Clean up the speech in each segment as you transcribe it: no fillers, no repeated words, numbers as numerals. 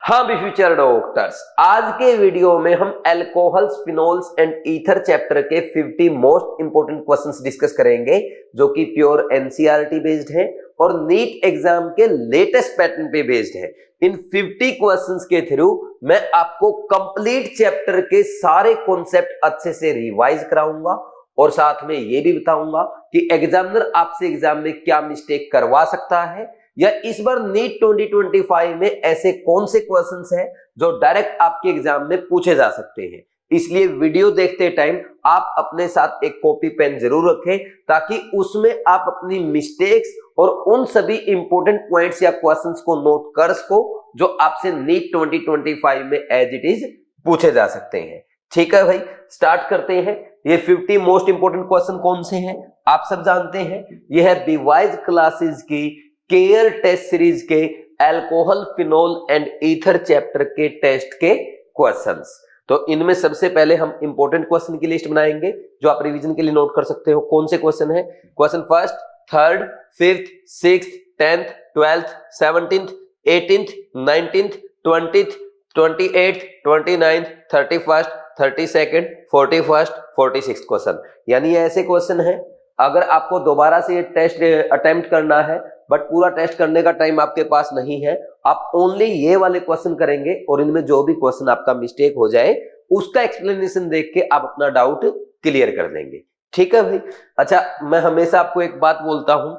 हाँ भी future doctors, आज के वीडियो में हम alcohols, phenols and ether chapter के 50 मोस्ट इंपोर्टेंट क्वेश्चंस डिस्कस करेंगे जो कि प्योर एनसीईआरटी बेस्ड है और नीट एग्जाम के लेटेस्ट पैटर्न पे बेस्ड है। इन 50 क्वेश्चंस के थ्रू मैं आपको कंप्लीट चैप्टर के सारे कॉन्सेप्ट अच्छे से रिवाइज कराऊंगा और साथ में ये भी बताऊंगा कि एग्जामिनर आपसे एग्जाम में क्या मिस्टेक करवा सकता है या इस बार नीट 2025 में ऐसे कौन से क्वेश्चंस हैं जो डायरेक्ट आपके एग्जाम में पूछे जा सकते हैं। इसलिए वीडियो देखते टाइम आप अपने साथ एक कॉपी पेन जरूर रखें ताकि उसमें आप अपनी मिस्टेक्स और उन सभी इंपॉर्टेंट पॉइंट्स या क्वेश्चंस को नोट कर सको जो आपसे नीट 2025 में एज इट इज पूछे जा सकते हैं। ठीक है भाई, स्टार्ट करते हैं। ये 50 मोस्ट इंपोर्टेंट क्वेश्चन कौन से हैं आप सब जानते हैं। ये है बीवाइज क्लासेस की केयर टेस्ट सीरीज के alcohol, phenol and ether chapter के टेस्ट के क्वेश्चंस। तो इनमें सबसे पहले हम इंपॉर्टेंट क्वेश्चन की लिस्ट बनाएंगे जो आप रिवीजन के लिए नोट कर सकते हो। कौन से क्वेश्चन है? Question first, third, fifth, sixth, 10th, 12th, 17th, 18th, 19th, 20th, 28th, 29th, 31st, 32nd, 41st, 46th question. यानी ऐसे क्वेश्चन है अगर आपको दोबारा से ये टेस्ट अटेम्प्ट करना है बट पूरा टेस्ट करने का टाइम आपके पास नहीं है, आप ओनली ये वाले क्वेश्चन करेंगे और इनमें जो भी क्वेश्चन आपका मिस्टेक हो जाए उसका एक्सप्लेनेशन देख के आप अपना डाउट क्लियर कर देंगे। ठीक है भाई। अच्छा, मैं हमेशा आपको एक बात बोलता हूं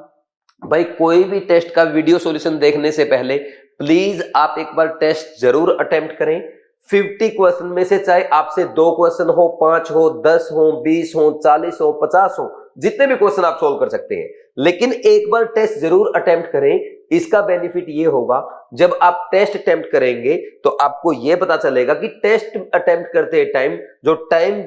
भाई, कोई भी टेस्ट का वीडियो सॉल्यूशन देखने से पहले प्लीज आप एक बार टेस्ट जरूर अटेम्प्ट करें। 50 क्वेश्चन में से चाहे आपसे 2 क्वेश्चन हो, 5 हो, 10 हो, 20 हो, 40 हो, 50 हो, जितने भी क्वेश्चन आप सोल्व कर सकते हैं, लेकिन एक बार टेस्ट जरूर अटेम्प्ट करें। इसका बेनिफिट ये होगा जब आप टेस्ट अटेम्प्ट करेंगे तो आपको ये पता चलेगा कि टेस्ट अटेम्प्ट करते टाइम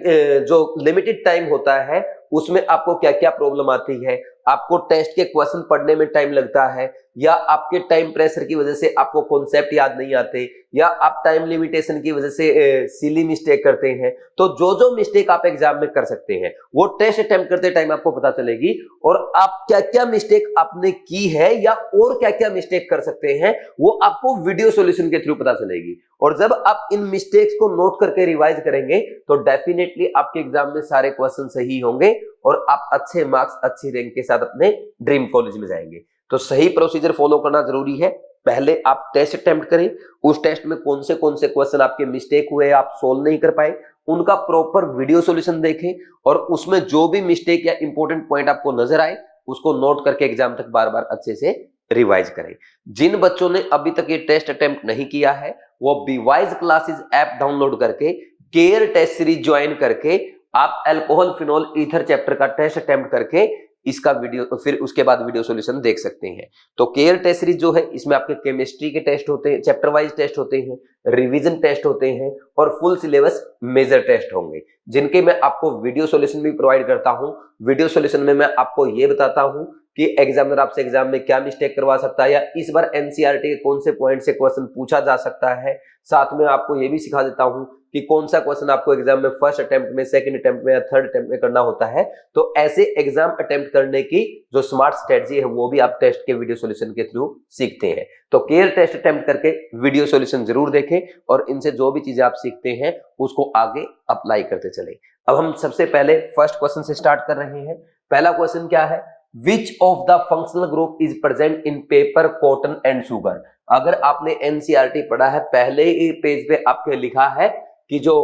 जो लिमिटेड टाइम होता है उसमें आपको क्या क्या प्रॉब्लम आती है। आपको टेस्ट के क्वेश्चन पढ़ने में टाइम लगता है या आपके टाइम प्रेशर की वजह से आपको कॉन्सेप्ट याद नहीं आते या आप टाइम लिमिटेशन की वजह से सिली मिस्टेक करते हैं। तो जो जो मिस्टेक आप एग्जाम में कर सकते हैं वो टेस्ट अटेम्प्ट करते टाइम आपको पता चलेगी और आप क्या क्या मिस्टेक आपने की है या और क्या क्या मिस्टेक कर सकते हैं वो आपको वीडियो सॉल्यूशन के थ्रू पता चलेगी। और जब आप इन मिस्टेक्स को नोट करके रिवाइज करेंगे तो डेफिनेटली आपके एग्जाम में सारे क्वेश्चन सही होंगे और आप अच्छे मार्क्स, अच्छी रैंक के साथ अपने ड्रीम कॉलेज में जाएंगे। तो सही प्रोसीजर फॉलो करना जरूरी है। पहले आप टेस्ट अटेम्प्ट करें, उस टेस्ट में कौन से क्वेश्चन आपके मिस्टेक हुए, आप सोल्व नहीं कर पाए, उनका प्रॉपर वीडियो सॉल्यूशन देखें और उसमें जो भी मिस्टेक या इंपॉर्टेंट पॉइंट आपको नजर आए उसको नोट करके एग्जाम तक बार बार अच्छे से रिवाइज करें। जिन बच्चों ने अभी तक ये टेस्ट अटेम्प्ट नहीं किया है वो बीवाइज क्लासेस ऐप डाउनलोड करके केयर टेस्ट सीरीज ज्वाइन करके आप अल्कोहल, फिनोल, ईथर चैप्टर का टेस्ट अटेम्प्ट करके इसका वीडियो फिर उसके बाद वीडियो सॉल्यूशन देख सकते हैं। तो केयर टेस्ट सीरीज जो है इसमें आपके केमिस्ट्री के टेस्ट होते हैं, चैप्टर वाइज टेस्ट होते हैं, रिवीजन टेस्ट होते हैं और फुल सिलेबस मेजर टेस्ट होंगे जिनके मैं आपको वीडियो सॉल्यूशन भी प्रोवाइड करता हूं। वीडियो सॉल्यूशन में मैं आपको ये बताता हूं कि एग्जामिनर आपसे एग्जाम में क्या मिस्टेक करवा सकता है या इस बार एनसीईआरटी के कौन से पॉइंट से क्वेश्चन पूछा जा सकता है। साथ में आपको ये भी सिखा देता हूं कि कौन सा क्वेश्चन आपको एग्जाम में फर्स्ट अटेम्प्ट में, सेकंड अटेम्प्ट में या थर्ड अटेम्प्ट में करना होता है। तो ऐसे एग्जाम अटेम्प्ट करने की जो स्मार्ट स्ट्रेटजी है वो भी आप टेस्ट के वीडियो सॉल्यूशन के थ्रू सीखते हैं। तो केयर टेस्ट अटेम्प्ट करके वीडियो सॉल्यूशन जरूर देखें और इनसे जो भी चीजें आप सीखते हैं उसको आगे अप्लाई करते चले। अब हम सबसे पहले फर्स्ट क्वेश्चन से स्टार्ट कर रहे हैं। पहला क्वेश्चन क्या है? Which of the functional group is present in paper, cotton and sugar? अगर आपने एनसीईआरटी पढ़ा है, पहले ही पेज पे आपके लिखा है कि जो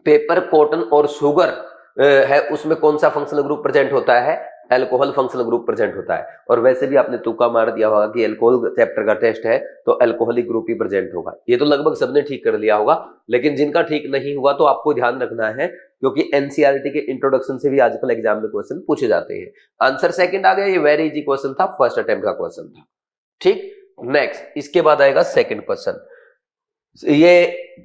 पेपर, कॉटन और शुगर है उसमें कौन सा फंक्शनल ग्रुप प्रेजेंट होता है? अल्कोहल फंक्शनल ग्रुप प्रेजेंट होता है। और वैसे भी आपने तुक्का मार दिया होगा कि अल्कोहल चैप्टर का टेस्ट है तो अल्कोहलिक ग्रुप ही प्रेजेंट होगा। ये तो लगभग सबने ठीक कर लिया होगा, लेकिन जिनका ठीक नहीं हुआ तो आपको ध्यान रखना है क्योंकि एनसीईआरटी के इंट्रोडक्शन से भी आजकल एग्जाम में क्वेश्चन पूछे जाते हैं। आंसर सेकंड आ गया, ये वेरी इजी क्वेश्चन था, फर्स्ट अटेम्प्ट का क्वेश्चन था। ठीक, नेक्स्ट इसके बाद आएगा सेकंड क्वेश्चन।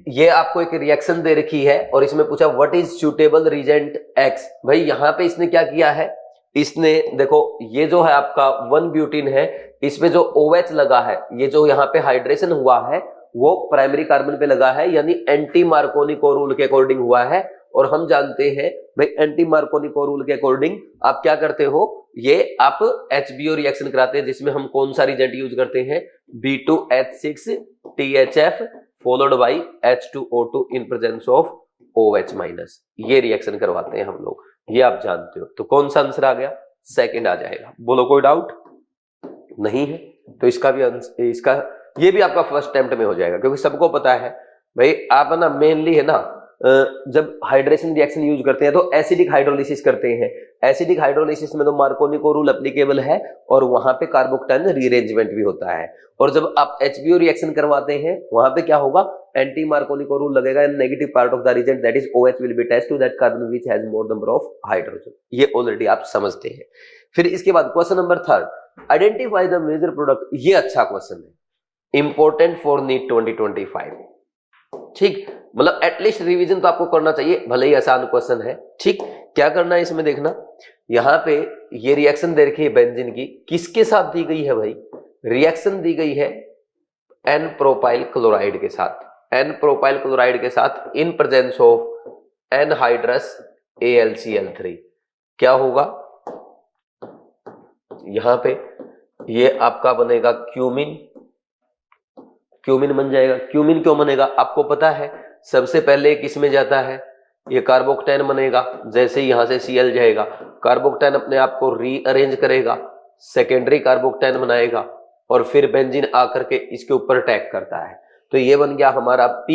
ये आपको एक रिएक्शन दे रखी है और इसमें पूछा what is suitable reagent x. भाई यहाँ पे इसने क्या किया है, इसने देखो ये जो है आपका 1 ब्यूटीन है, इसमें जो OH लगा है, ये जो यहाँ पे हाइड्रेशन हुआ है वो प्राइमरी कार्बन पे लगा है, यानी एंटी मार्कोनिको रूल के अकॉर्डिंग हुआ है। और हम जानते हैं भाई एंटी मार्कोनिको रूल के अकॉर्डिंग आप क्या करते हो, ये आप HBO रिएक्शन कराते हैं जिसमें हम कौन सा रिएजेंट यूज करते हैं, B2H6 THF followed by H2O2 in presence of OH minus. ये रिएक्शन करवाते हैं हम लोग, ये आप जानते हो। तो कौन सा आंसर आ गया? सेकंड आ जाएगा। बोलो कोई डाउट नहीं है? तो इसका ये भी आपका फर्स्ट अटेम्प्ट में हो जाएगा, क्योंकि सबको पता है भाई आप ना मेनली है ना जब हाइड्रेशन रिएक्शन यूज करते हैं तो एसिडिक हाइड्रोलिसिस करते हैं। एसिडिक हाइड्रोलिसिस में तो मार्कोनी रूल एप्लीकेबल है और वहां पे कार्बोक्टाइन रीअरेंजमेंट भी होता है। और जब आप HBO रिएक्शन करवाते हैं वहां पे क्या होगा? एंटी मार्कोनी रूल लगेगा and negative part of the reagent that is OH will be attached to that carbon which has more number of hydrogen. ये ऑलरेडी आप समझते हैं। फिर इसके बाद question number 3, identify the major product. ये अच्छा क्वेश्चन है, इंपॉर्टेंट फॉर नीट 2025। ठीक, मतलब एटलीस्ट रिवीजन तो आपको करना चाहिए, भले ही आसान क्वेश्चन है। ठीक, क्या करना है इसमें देखना, यहां पे ये रिएक्शन दे रखी है बेंजीन की, किसके साथ दी गई है भाई? रिएक्शन दी गई है N प्रोपाइल क्लोराइड के साथ, N प्रोपाइल क्लोराइड के साथ इन प्रेजेंस ऑफ एनहाइड्रस AlCl3। क्या होगा यहां पे? ये आपका बनेगा क्यूमिन। क्यूमिन बन जाएगा। क्यूमिन क्यों बनेगा? आपको पता है सबसे पहले किसमें जाता है? ये कार्बोक्टाइन बनेगा। जैसे ही यहां से Cl जाएगा, कार्बोक्टाइन अपने आप को रीअरेंज करेगा, सेकेंडरी कार्बोक्टाइन बनाएगा और फिर बेंजीन आकर के इसके ऊपर अटैक करता है। तो ये बन गया हमारा P,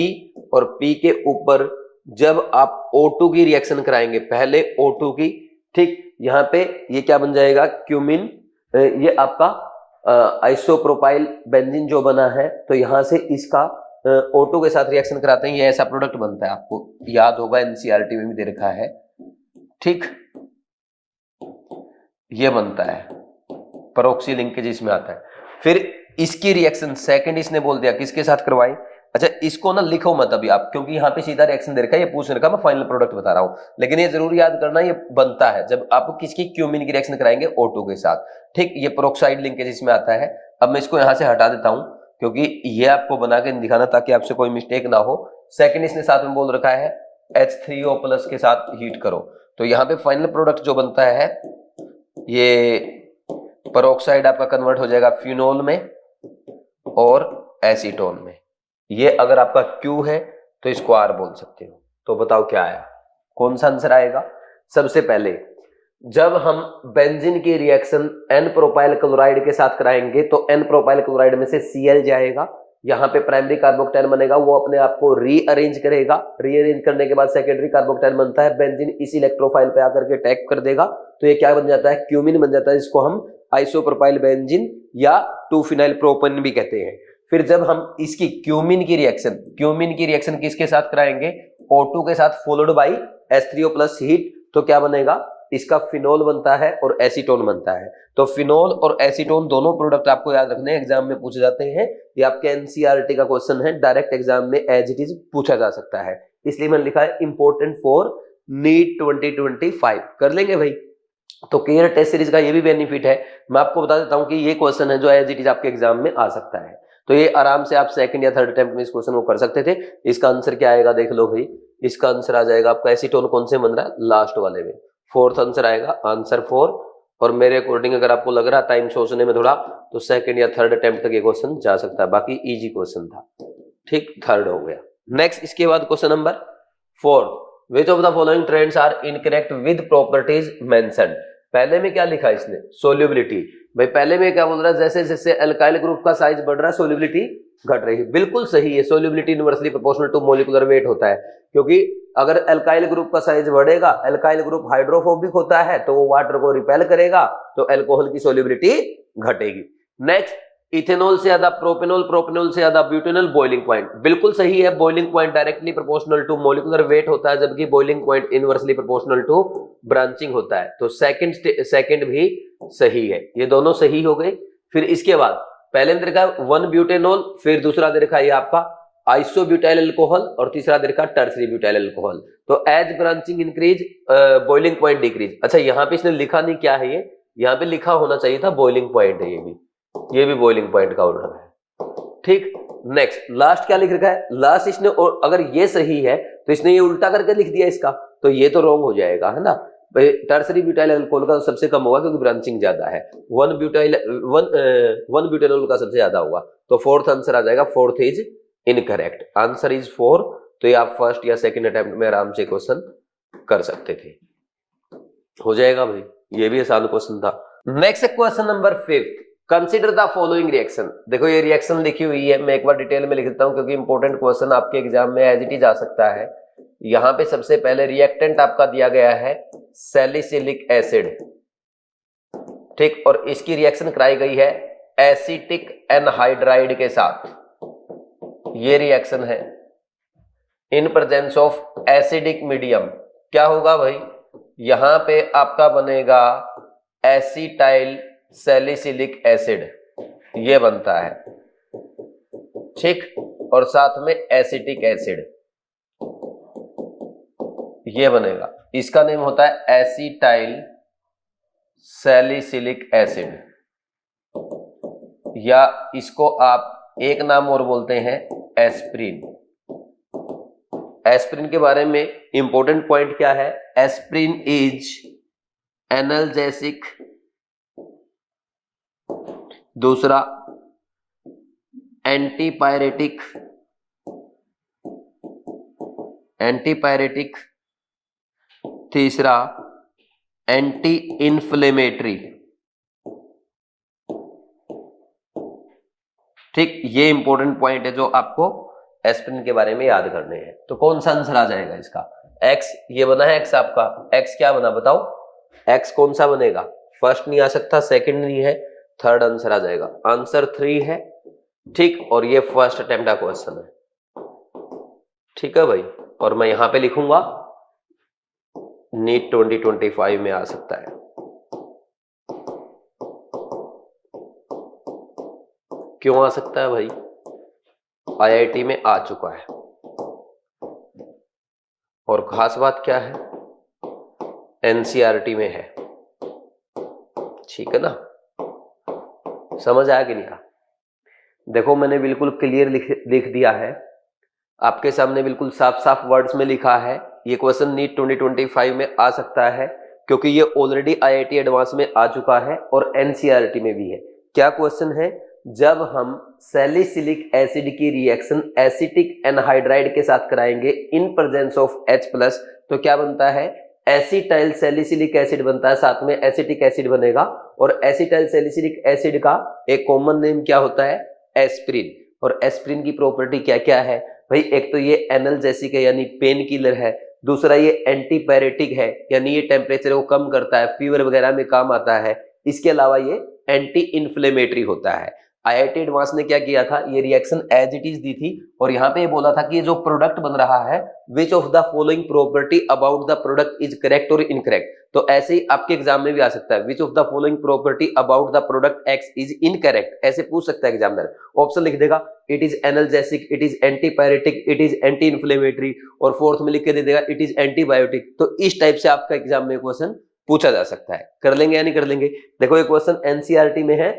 और P के ऊपर जब आप O2 की रिएक्शन कराएंगे, पहले O2 की, ठीक, यहाँ पे ये क्या बन जाएगा? क्यूमिन। ये आपका आइसोप्रोपाइल बेंजीन जो बना है, तो यहां से इसका O2 के साथ रिएक्शन कराते हैं, ये ऐसा प्रोडक्ट बनता है। आपको याद होगा NCERT में भी दे रखा है। ठीक, ये बनता है, परोक्सी लिंकेज इसमें आता है। फिर इसकी रिएक्शन सेकंड इसने बोल दिया किसके साथ करवाएं? अच्छा, इसको ना लिखो मत अभी आप, क्योंकि यहाँ पे सीधा रिएक्शन दे रखा है, ये पूछ रखा, मैं फाइनल प्रोडक्ट बता रहा हूँ। लेकिन ये जरूर याद करना, ये बनता है जब आप किसकी? क्यूमिन की रिएक्शन कराएंगे O2 के साथ। ठीक, ये पेरोक्साइड लिंकेज इसमें आता है। अब मैं इसको यहाँ से हटा देता हूँ, क्योंकि ये आपको बना के दिखाना ताकि आपसे कोई मिस्टेक ना हो। सेकंड इसने साथ में बोल रखा है H3O प्लस के साथ हीट करो, तो यहाँ पे फाइनल प्रोडक्ट जो बनता है ये पेरोक्साइड आपका कन्वर्ट हो जाएगा फिनोल में और एसीटोन में। ये अगर आपका Q है तो इसको R बोल सकते हो। तो बताओ क्या आया, कौन सा आंसर आएगा? सबसे पहले जब हम बेंजीन की रिएक्शन N प्रोपाइल क्लोराइड के साथ कराएंगे तो N प्रोपाइल क्लोराइड में से Cl जाएगा, यहाँ पे प्राइमरी कार्बोक्टाइन बनेगा, वो अपने आप को रीअरेंज करेगा। रीअरेंज करने के बाद सेकेंडरी कार्बोक्टाइन बनता है, बेंजीन इस इलेक्ट्रोफाइल पे आकर के अटैक कर देगा, तो ये क्या बन जाता है? क्यूमिन बन जाता है, जिसको हम आइसोप्रोपाइल बेंजीन या 2-फिनाइल प्रोपेन भी कहते हैं। फिर जब हम इसकी क्यूमिन की रिएक्शन किसके साथ कराएंगे? O2 के साथ followed by H3O plus heat, तो क्या बनेगा? इसका फिनोल बनता है और एसीटोन बनता है। तो फिनोल और एसीटोन दोनों प्रोडक्ट आपको याद रखने, एग्जाम में पूछे जाते हैं। ये आपके एनसीईआरटी का क्वेश्चन है, डायरेक्ट एग्जाम में एज इट इज पूछा जा सकता है, इसलिए मैंने लिखा है इंपॉर्टेंट फॉर नीट 2025। कर लेंगे भाई। तो केयर टेस्ट सीरीज का ये भी बेनिफिट है, मैं आपको बता देता हूं कि ये क्वेश्चन है जो एज इट इज आपके एग्जाम में आ सकता है। तो ये आराम से आप सेकंड या थर्ड अटेम्प्ट में इस क्वेश्चन को कर सकते थे। इसका आंसर क्या आएगा देख लो भाई, इसका आंसर आ जाएगा आपका एसीटोन कौन से बन रहा है? लास्ट वाले में, फोर्थ आंसर आएगा, आंसर 4। और मेरे अकॉर्डिंग अगर आपको लग रहा टाइम सोचने में थोड़ा, तो सेकंड या थर्ड अटेम्प्ट तक ये क्वेश्चन जा सकता है, बाकी इजी क्वेश्चन था। ठीक, थर्ड हो गया। नेक्स्ट इसके बाद question number 4, which of the following trends are incorrect with properties mentioned. पहले में क्या लिखा इसने? सोल्यूबिलिटी। भाई पहले में क्या बोल रहा है? जैसे जैसे अल्काइल ग्रुप का साइज बढ़ रहा है सोल्यूबिलिटी घट रही है। बिल्कुल सही है, solubility inversely proportional to molecular weight होता है, क्योंकि अगर अल्काइल ग्रुप का साइज बढ़ेगा, अल्काइल ग्रुप हाइड्रोफोबिक होता है तो वो वाटर को रिपेल करेगा, तो अल्कोहल की सोल्यूबिलिटी घटेगी। नेक्स्ट, इथेनॉल से ज्यादा प्रोपेनॉल, प्रोपेनॉल से ज्यादा ब्यूटेनॉल, बॉइलिंग पॉइंट। बिल्कुल सही है, boiling point directly proportional to molecular weight होता है, जबकि boiling point inversely proportional to branching होता है। तो सेकंड भी सही है, ये दोनों सही हो गए। फिर इसके बाद पहले में देखा 1 ब्यूटेनॉल, फिर दूसरा दे रखा है आपका आइसोब्यूटाइल अल्कोहल और तीसरा दे रखा टर्सरी ब्यूटाइल अल्कोहल। तो as branching increase boiling point decrease. अच्छा, यहाँ पे इसने लिखा नहीं क्या है, ये यहाँ पे लिखा होना चाहिए था बॉइलिंग पॉइंट है, ये भी बॉइलिंग पॉइंट का ऑर्डर है। ठीक, नेक्स्ट लास्ट क्या लिख रखा है? लास्ट इसने, और अगर ये सही है तो इसने ये उल्टा करके लिख दिया इसका, तो ये तो रॉन्ग हो जाएगा, है ना। टर्सरी ब्यूटाइल अल्कोहल का तो सबसे कम होगा क्योंकि ब्रांचिंग ज्यादा है, 1 ब्यूटेनॉल का सबसे ज्यादा होगा। तो फोर्थ आंसर आ जाएगा, fourth is incorrect. Answer is 4। तो ये आप फर्स्ट या सेकंड अटेम्प्ट में आराम से क्वेश्चन कर सकते थे। हो जाएगा भाई, ये भी आसान क्वेश्चन था। Next question number 5, consider the following reaction. देखो ये रिएक्शन लिखी हुई है, मैं एक बार डिटेल में लिख देता हूं क्योंकि इंपॉर्टेंट क्वेश्चन आपके एग्जाम में एज इट इज आ सकता है। यहां पे सबसे पहले रिएक्टेंट आपका दिया गया है सैलिसिलिक एसिड, ठीक, और इसकी रिएक्शन कराई गई है एसिटिक एनहाइड्राइड के साथ। ये रिएक्शन है इन प्रेजेंस ऑफ एसिडिक मीडियम। क्या होगा भाई, यहां पे आपका बनेगा एसिटाइल सैलिसिलिक एसिड, ये बनता है, ठीक, और साथ में एसिटिक एसिड ये बनेगा। इसका नेम होता है एसिटाइल सैलिसिलिक एसिड, या इसको आप एक नाम और बोलते हैं एस्प्रिन। एस्प्रिन के बारे में इंपॉर्टेंट पॉइंट क्या है, एस्प्रिन इज एनाल्जेसिक, दूसरा एंटीपायरेटिक, तीसरा एंटी इन्फ्लेमेटरी, ठीक। ये इंपॉर्टेंट पॉइंट है जो आपको एस्प्रिन के बारे में याद करने हैं। तो कौन सा आंसर आ जाएगा इसका, एक्स, ये बना है एक्स आपका, एक्स क्या बना बताओ, एक्स कौन सा बनेगा, फर्स्ट नहीं आ सकता, सेकंड नहीं है, थर्ड आंसर आ जाएगा। आंसर 3 है, ठीक, और ये फर्स्ट अटेम्प्ट का क्वेश्चन है, ठीक है भाई। और मैं यहां पे लिखूंगा नीट 2025 में आ सकता है। क्यों आ सकता है भाई, आईआईटी में आ चुका है, और खास बात क्या है, एनसीईआरटी में है, ठीक है ना। समझ आया कि नहीं आया? देखो मैंने बिल्कुल क्लियर लिख दिया है आपके सामने, बिल्कुल साफ साफ वर्ड्स में लिखा है। ये क्वेश्चन नीट 2025 में आ सकता है क्योंकि ये ऑलरेडी आईआईटी एडवांस में आ चुका है और एनसीईआरटी में भी है। क्या क्वेश्चन है, जब हम सैलिसिलिक एसिड की रिएक्शन एसिटिक एनहाइड्राइड के साथ कराएंगे इन प्रेजेंस ऑफ H+, तो क्या बनता है, एसिटाइल सैलिसिलिक एसिड बनता है, साथ में एसिटिक एसिड बनेगा। और एसिटाइल सैलिसिलिक एसिड का एक कॉमन नेम क्या होता है, एस्प्रिन। और एस्प्रिन की प्रॉपर्टी क्या क्या है भाई, एक तो ये एनाल्जेसिक है यानी पेन किलर है, दूसरा ये एंटीपायरेटिक है यानी ये टेम्परेचर को कम करता है, फीवर वगैरह में काम आता है, इसके अलावा ये एंटी इन्फ्लेमेटरी होता है। आईआईटी एडवांस ने क्या किया था, ये रिएक्शन एज इट इज दी थी और यहाँ पे ये बोला था कि ये जो प्रोडक्ट बन रहा है, which of the following property about the product is correct और इनकरेक्ट। तो ऐसे ही आपके एग्जाम में भी आ सकता है, which of the following property about the product x is incorrect, ऐसे पूछ सकता है एग्जामिनर। ऑप्शन लिख देगा, it is analgesic, it is antipyretic, it is anti inflammatory, और फोर्थ में लिख के दे देगा इट इज एंटीबायोटिक। तो इस टाइप से आपका एग्जाम में क्वेश्चन पूछा जा सकता है। कर लेंगे या नहीं कर लेंगे? देखो ये क्वेश्चन एनसीईआरटी में है,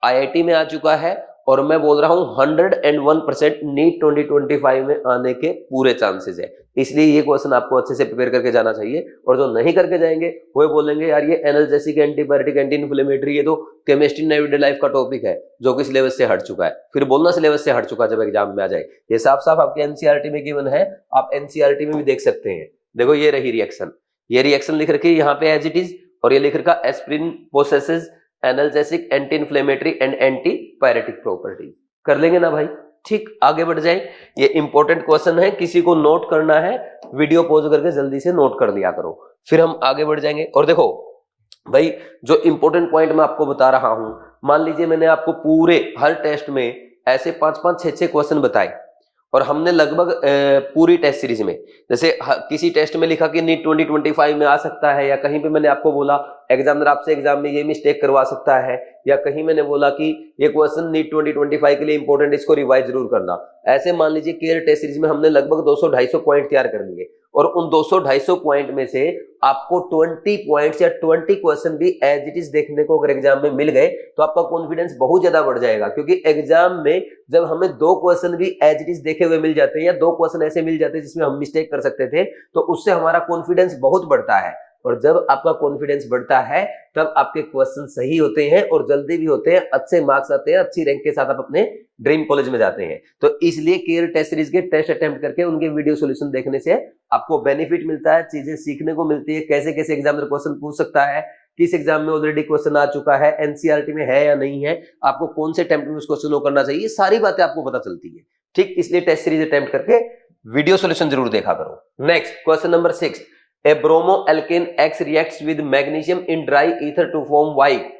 आईआईटी में आ चुका है, और मैं बोल रहा हूं 101% नीट 2025 में आने के पूरे चांसेस है। इसलिए ये क्वेश्चन आपको अच्छे से प्रिपेयर करके जाना चाहिए। और जो नहीं करके जाएंगे वो बोलेंगे यार ये एनाल्जेसिक, एंटीबायोटिक, एंटी इन्फ्लेमेटरी, ये तो केमिस्ट्री इन एवरीडे लाइफ का टॉपिक है जो कि सिलेबस से हट चुका है। फिर बोलना सिलेबस से हट चुका जब एग्जाम में आ जाए। ये साफ साफ आपके एनसीईआरटी में गिवन है, आप एनसीईआरटी में भी देख सकते हैं। देखो ये रही रिएक्शन, ये रिएक्शन लिख रखी है यहाँ पे एज इट इज, और ये लिख रखा aspirin possesses analgesic, anti inflammatory and antipyretic property. कर लेंगे ना भाई? ठीक, आगे बढ़ जाए। ये इंपॉर्टेंट क्वेश्चन है, किसी को नोट करना है वीडियो पॉज करके जल्दी से नोट कर लिया करो, फिर हम आगे बढ़ जाएंगे। और देखो भाई जो इंपॉर्टेंट पॉइंट मैं आपको बता रहा हूं, मान लीजिए मैंने आपको पूरे हर टेस्ट में ऐसे 5-5, 6-6 क्वेश्चन बताए, और हमने लगभग पूरी टेस्ट सीरीज में, जैसे किसी टेस्ट में लिखा कि नीट 2025 में आ सकता है, या कहीं पे मैंने आपको बोला एग्जामिनर आपसे एग्जाम में ये मिस्टेक करवा सकता है, या कहीं मैंने बोला कि ये क्वेश्चन नीट 2025 के लिए इंपॉर्टेंट, इसको रिवाइज जरूर करना। ऐसे मान लीजिए केयर टेस्ट सीरीज में हमने लगभग 200-250 पॉइंट तैयार कर लिए, और उन 200-250 पॉइंट में से आपको 20 पॉइंट्स या 20 क्वेश्चन भी एज इट इज देखने को अगर एग्जाम में मिल गए तो आपका कॉन्फिडेंस बहुत ज्यादा बढ़ जाएगा। क्योंकि एग्जाम में जब हमें 2 क्वेश्चन भी एज इट इज देखे हुए मिल जाते हैं, या 2 क्वेश्चन ऐसे मिल जाते हैं जिसमें हम मिस्टेक कर सकते थे, तो उससे हमारा कॉन्फिडेंस बहुत बढ़ता है। और जब आपका कॉन्फिडेंस बढ़ता है तब आपके क्वेश्चन सही होते हैं और जल्दी भी होते हैं, अच्छे मार्क्स आते हैं, अच्छी रैंक के साथ आप अपने ड्रीम कॉलेज में जाते हैं। तो इसलिए केयर टेस्ट सीरीज के टेस्ट अटेम्प्ट करके उनके वीडियो सॉल्यूशन देखने से आपको बेनिफिट मिलता है, चीजें सीखने को मिलती है, कैसे कैसे एग्जामिनर क्वेश्चन पूछ सकता है, किस एग्जाम में ऑलरेडी क्वेश्चन आ चुका है, एनसीईआरटी में है या नहीं है, आपको कौन से अटेम्प्ट में उसको स्लो करना चाहिए, ये सारी बातें आपको पता चलती है। ठीक, इसलिए टेस्ट सीरीज अटेम्प्ट करके वीडियो सॉल्यूशन जरूर देखा करो। Next question number 6, a bromoalkane X reacts with magnesium in dry ether to form Y.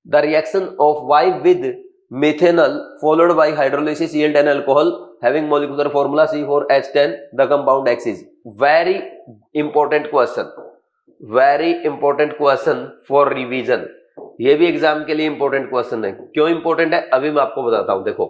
The reaction of Y with methanol followed by hydrolysis yield an alcohol having molecular formula C4H10. The compound X is. Very important question. Very important question for revision. ये भी exam के लिए important question है। क्यों important है अभी मैं आपको बताता हूं। देखो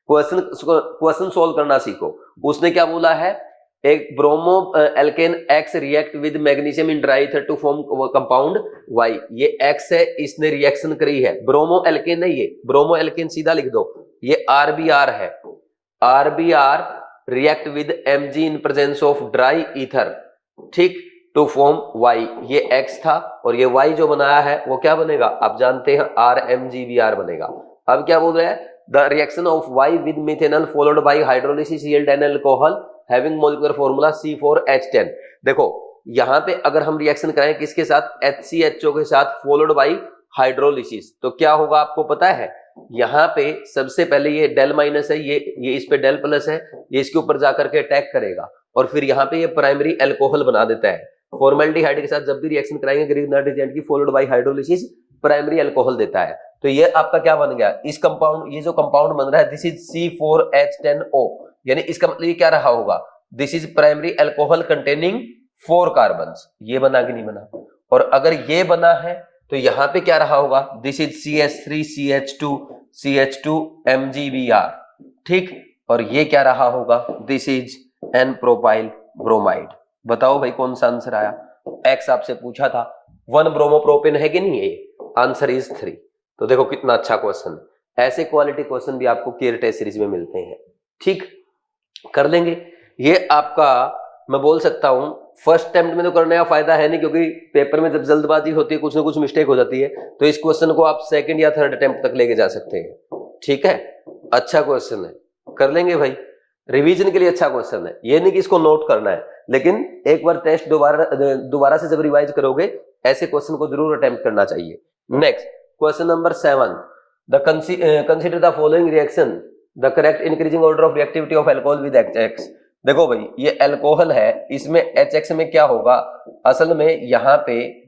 क्वेश्चन सोल्व करना सीखो। उसने क्या बोला है, एक bromo alkane X react with magnesium in dry ether to form compound Y. ये एक्स है, इसने रिएक्शन करी है, ब्रोमो एल्केन है, ये ब्रोमो एल्केन सीधा लिख दो, ये आरबीआर है, RBR react with MG in presence of dry ether, ठीक, टू फॉर्म वाई। ये एक्स था और ये वाई जो बनाया है वो क्या बनेगा, आप जानते हैं RMGBr बनेगा। अब क्या बोल रहे हैं, the reaction of Y with methanol followed by hydrolysis yield an alcohol having molecular formula C4H10। देखो यहां पे अगर हम रिएक्शन कराएं किसके साथ, HCHO के साथ फॉलोड बाय हाइड्रोलिसिस, तो क्या होगा आपको पता है। यहां पे सबसे पहले ये डेल माइनस है, ये इस पे डेल प्लस है, ये इसके ऊपर जाकर के अटैक करेगा और फिर यहाँ पे ये प्राइमरी अल्कोहल बना देता है। फॉर्मेल्डिहाइड के साथ जब भी रिएक्शन कराएंगे ग्रीनर एजेंट की followed by hydrolysis primary alcohol देता है। तो ये आपका क्या बन गया, इस कंपाउंड, ये जो कंपाउंड बन रहा है दिस इज C4H10O, यानी इसका मतलब ये क्या रहा होगा, this is primary alcohol containing 4 carbons. ये बना कि नहीं बना, और अगर ये बना है तो यहां पे क्या रहा होगा, दिस इज CH3CH2CH2MgBr, ठीक, और ये क्या रहा होगा, this is an propyl bromide. बताओ भाई कौन सा आंसर आया, एक्स आपसे पूछा था, 1 ब्रोमोप्रोपेन है कि नहीं, ये आंसर इज 3। तो देखो कितना अच्छा क्वेश्चन, ऐसे क्वालिटी क्वेश्चन भी आपको केयर टेस्ट सीरीज में मिलते हैं। ठीक, कर लेंगे ये आपका, मैं बोल सकता हूं फर्स्ट अटेम्प्ट में तो करने का फायदा है नहीं, क्योंकि पेपर में जब जल्दबाजी होती है कुछ ना कुछ मिस्टेक हो जाती है, तो इस क्वेश्चन को आप सेकंड या थर्ड अटेम्प्ट तक लेके जा सकते हैं। ठीक है, अच्छा क्वेश्चन है, कर लेंगे भाई, रिवीजन के लिए अच्छा क्वेश्चन है, ये नहीं कि इसको नोट करना है, लेकिन एक बार टेस्ट दोबारा से जब रिवाइज करोगे ऐसे क्वेश्चन को जरूर अटेम्प्ट करना चाहिए। Next question number 7, consider the following reaction, the correct increasing order of reactivity of alcohol with HX। देखो भाई ये अल्कोहल है, इसमें HX में क्या होगा, असल में यहाँ पे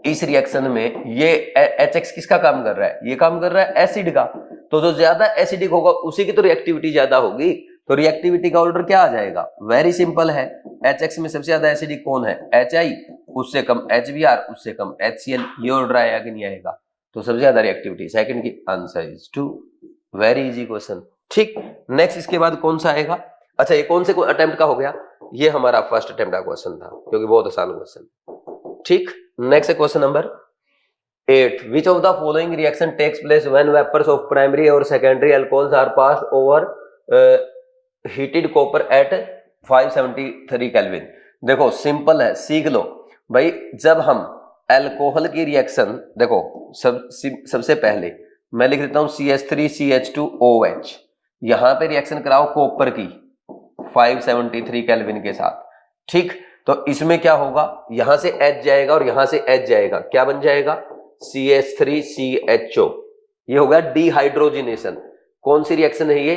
इस रिएक्शन में ये HX किसका काम कर रहा है, ये काम कर रहा है एसिड का, तो जो ज्यादा एसिडिक होगा उसी की तो रिएक्टिविटी ज्यादा होगी, तो रिएक्टिविटी का ऑर्डर क्या आ जाएगा, वेरी सिंपल है, HX में सबसे ज्यादा एसिडिक कौन है, HI, उससे कम HBr, उससे कम HCl, ये ऑर्डर आएगा कि नहीं आएगा, तो सबसे ज्यादा रिएक्टिविटी सेकंड की, answer is 2। Very easy question. ठीक, नेक्स्ट इसके बाद कौन सा आएगा, अच्छा ये कौन से अटेम्प्ट का हो गया, ये हमारा फर्स्ट अटेम्प्ट का क्वेश्चन था, क्योंकि बहुत आसान क्वेश्चन। ठीक, next question number 8, which of the following reaction takes place when vapours of primary और secondary alcohols are passed over heated copper at 573 kelvin. देखो सिंपल है, सीख लो भाई, जब हम अल्कोहल की रिएक्शन, देखो सबसे पहले मैं लिख देता हूं CH3CH2OH, यहां पे रिएक्शन कराओ कॉपर की 573 केल्विन के साथ। ठीक, तो इसमें क्या होगा, यहां से H जाएगा और यहां से H जाएगा, क्या बन जाएगा CH3CHO, ये होगा डिहाइड्रोजिनेशन। कौन सी रिएक्शन है ये,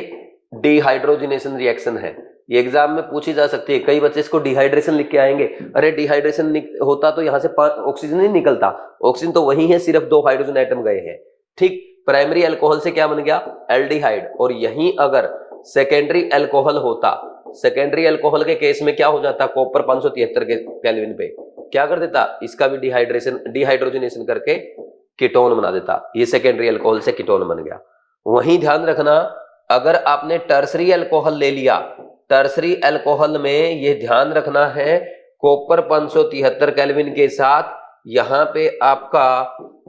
डिहाइड्रोजिनेशन रिएक्शन है, ये एग्जाम में पूछी जा सकती है। कई बच्चे इसको डिहाइड्रेशन लिख के आएंगे, अरे डिहाइड्रेशन होता तो यहां से ऑक्सीजन नहीं निकलता, ऑक्सीजन तो वही है, सिर्फ 2 हाइड्रोजन एटम गए हैं। ठीक, प्राइमरी अल्कोहल से क्या बन गया, एल्डिहाइड, और यहीं अगर सेकेंडरी अल्कोहल होता, सेकेंडरी अल्कोहल के केस में क्या हो जाता, कॉपर 573 के केल्विन पे क्या कर देता, इसका भी डिहाइड्रोजनेशन करके कीटोन बना देता, ये सेकेंडरी अल्कोहल से कीटोन बन गया। वहीं ध्यान रखना, अगर आपने टर्सरी अल्कोहल ले लिया, टर्सरी अल्कोहल में ये ध्यान रखना है, कॉपर 573 केल्विन के साथ यहां पे आपका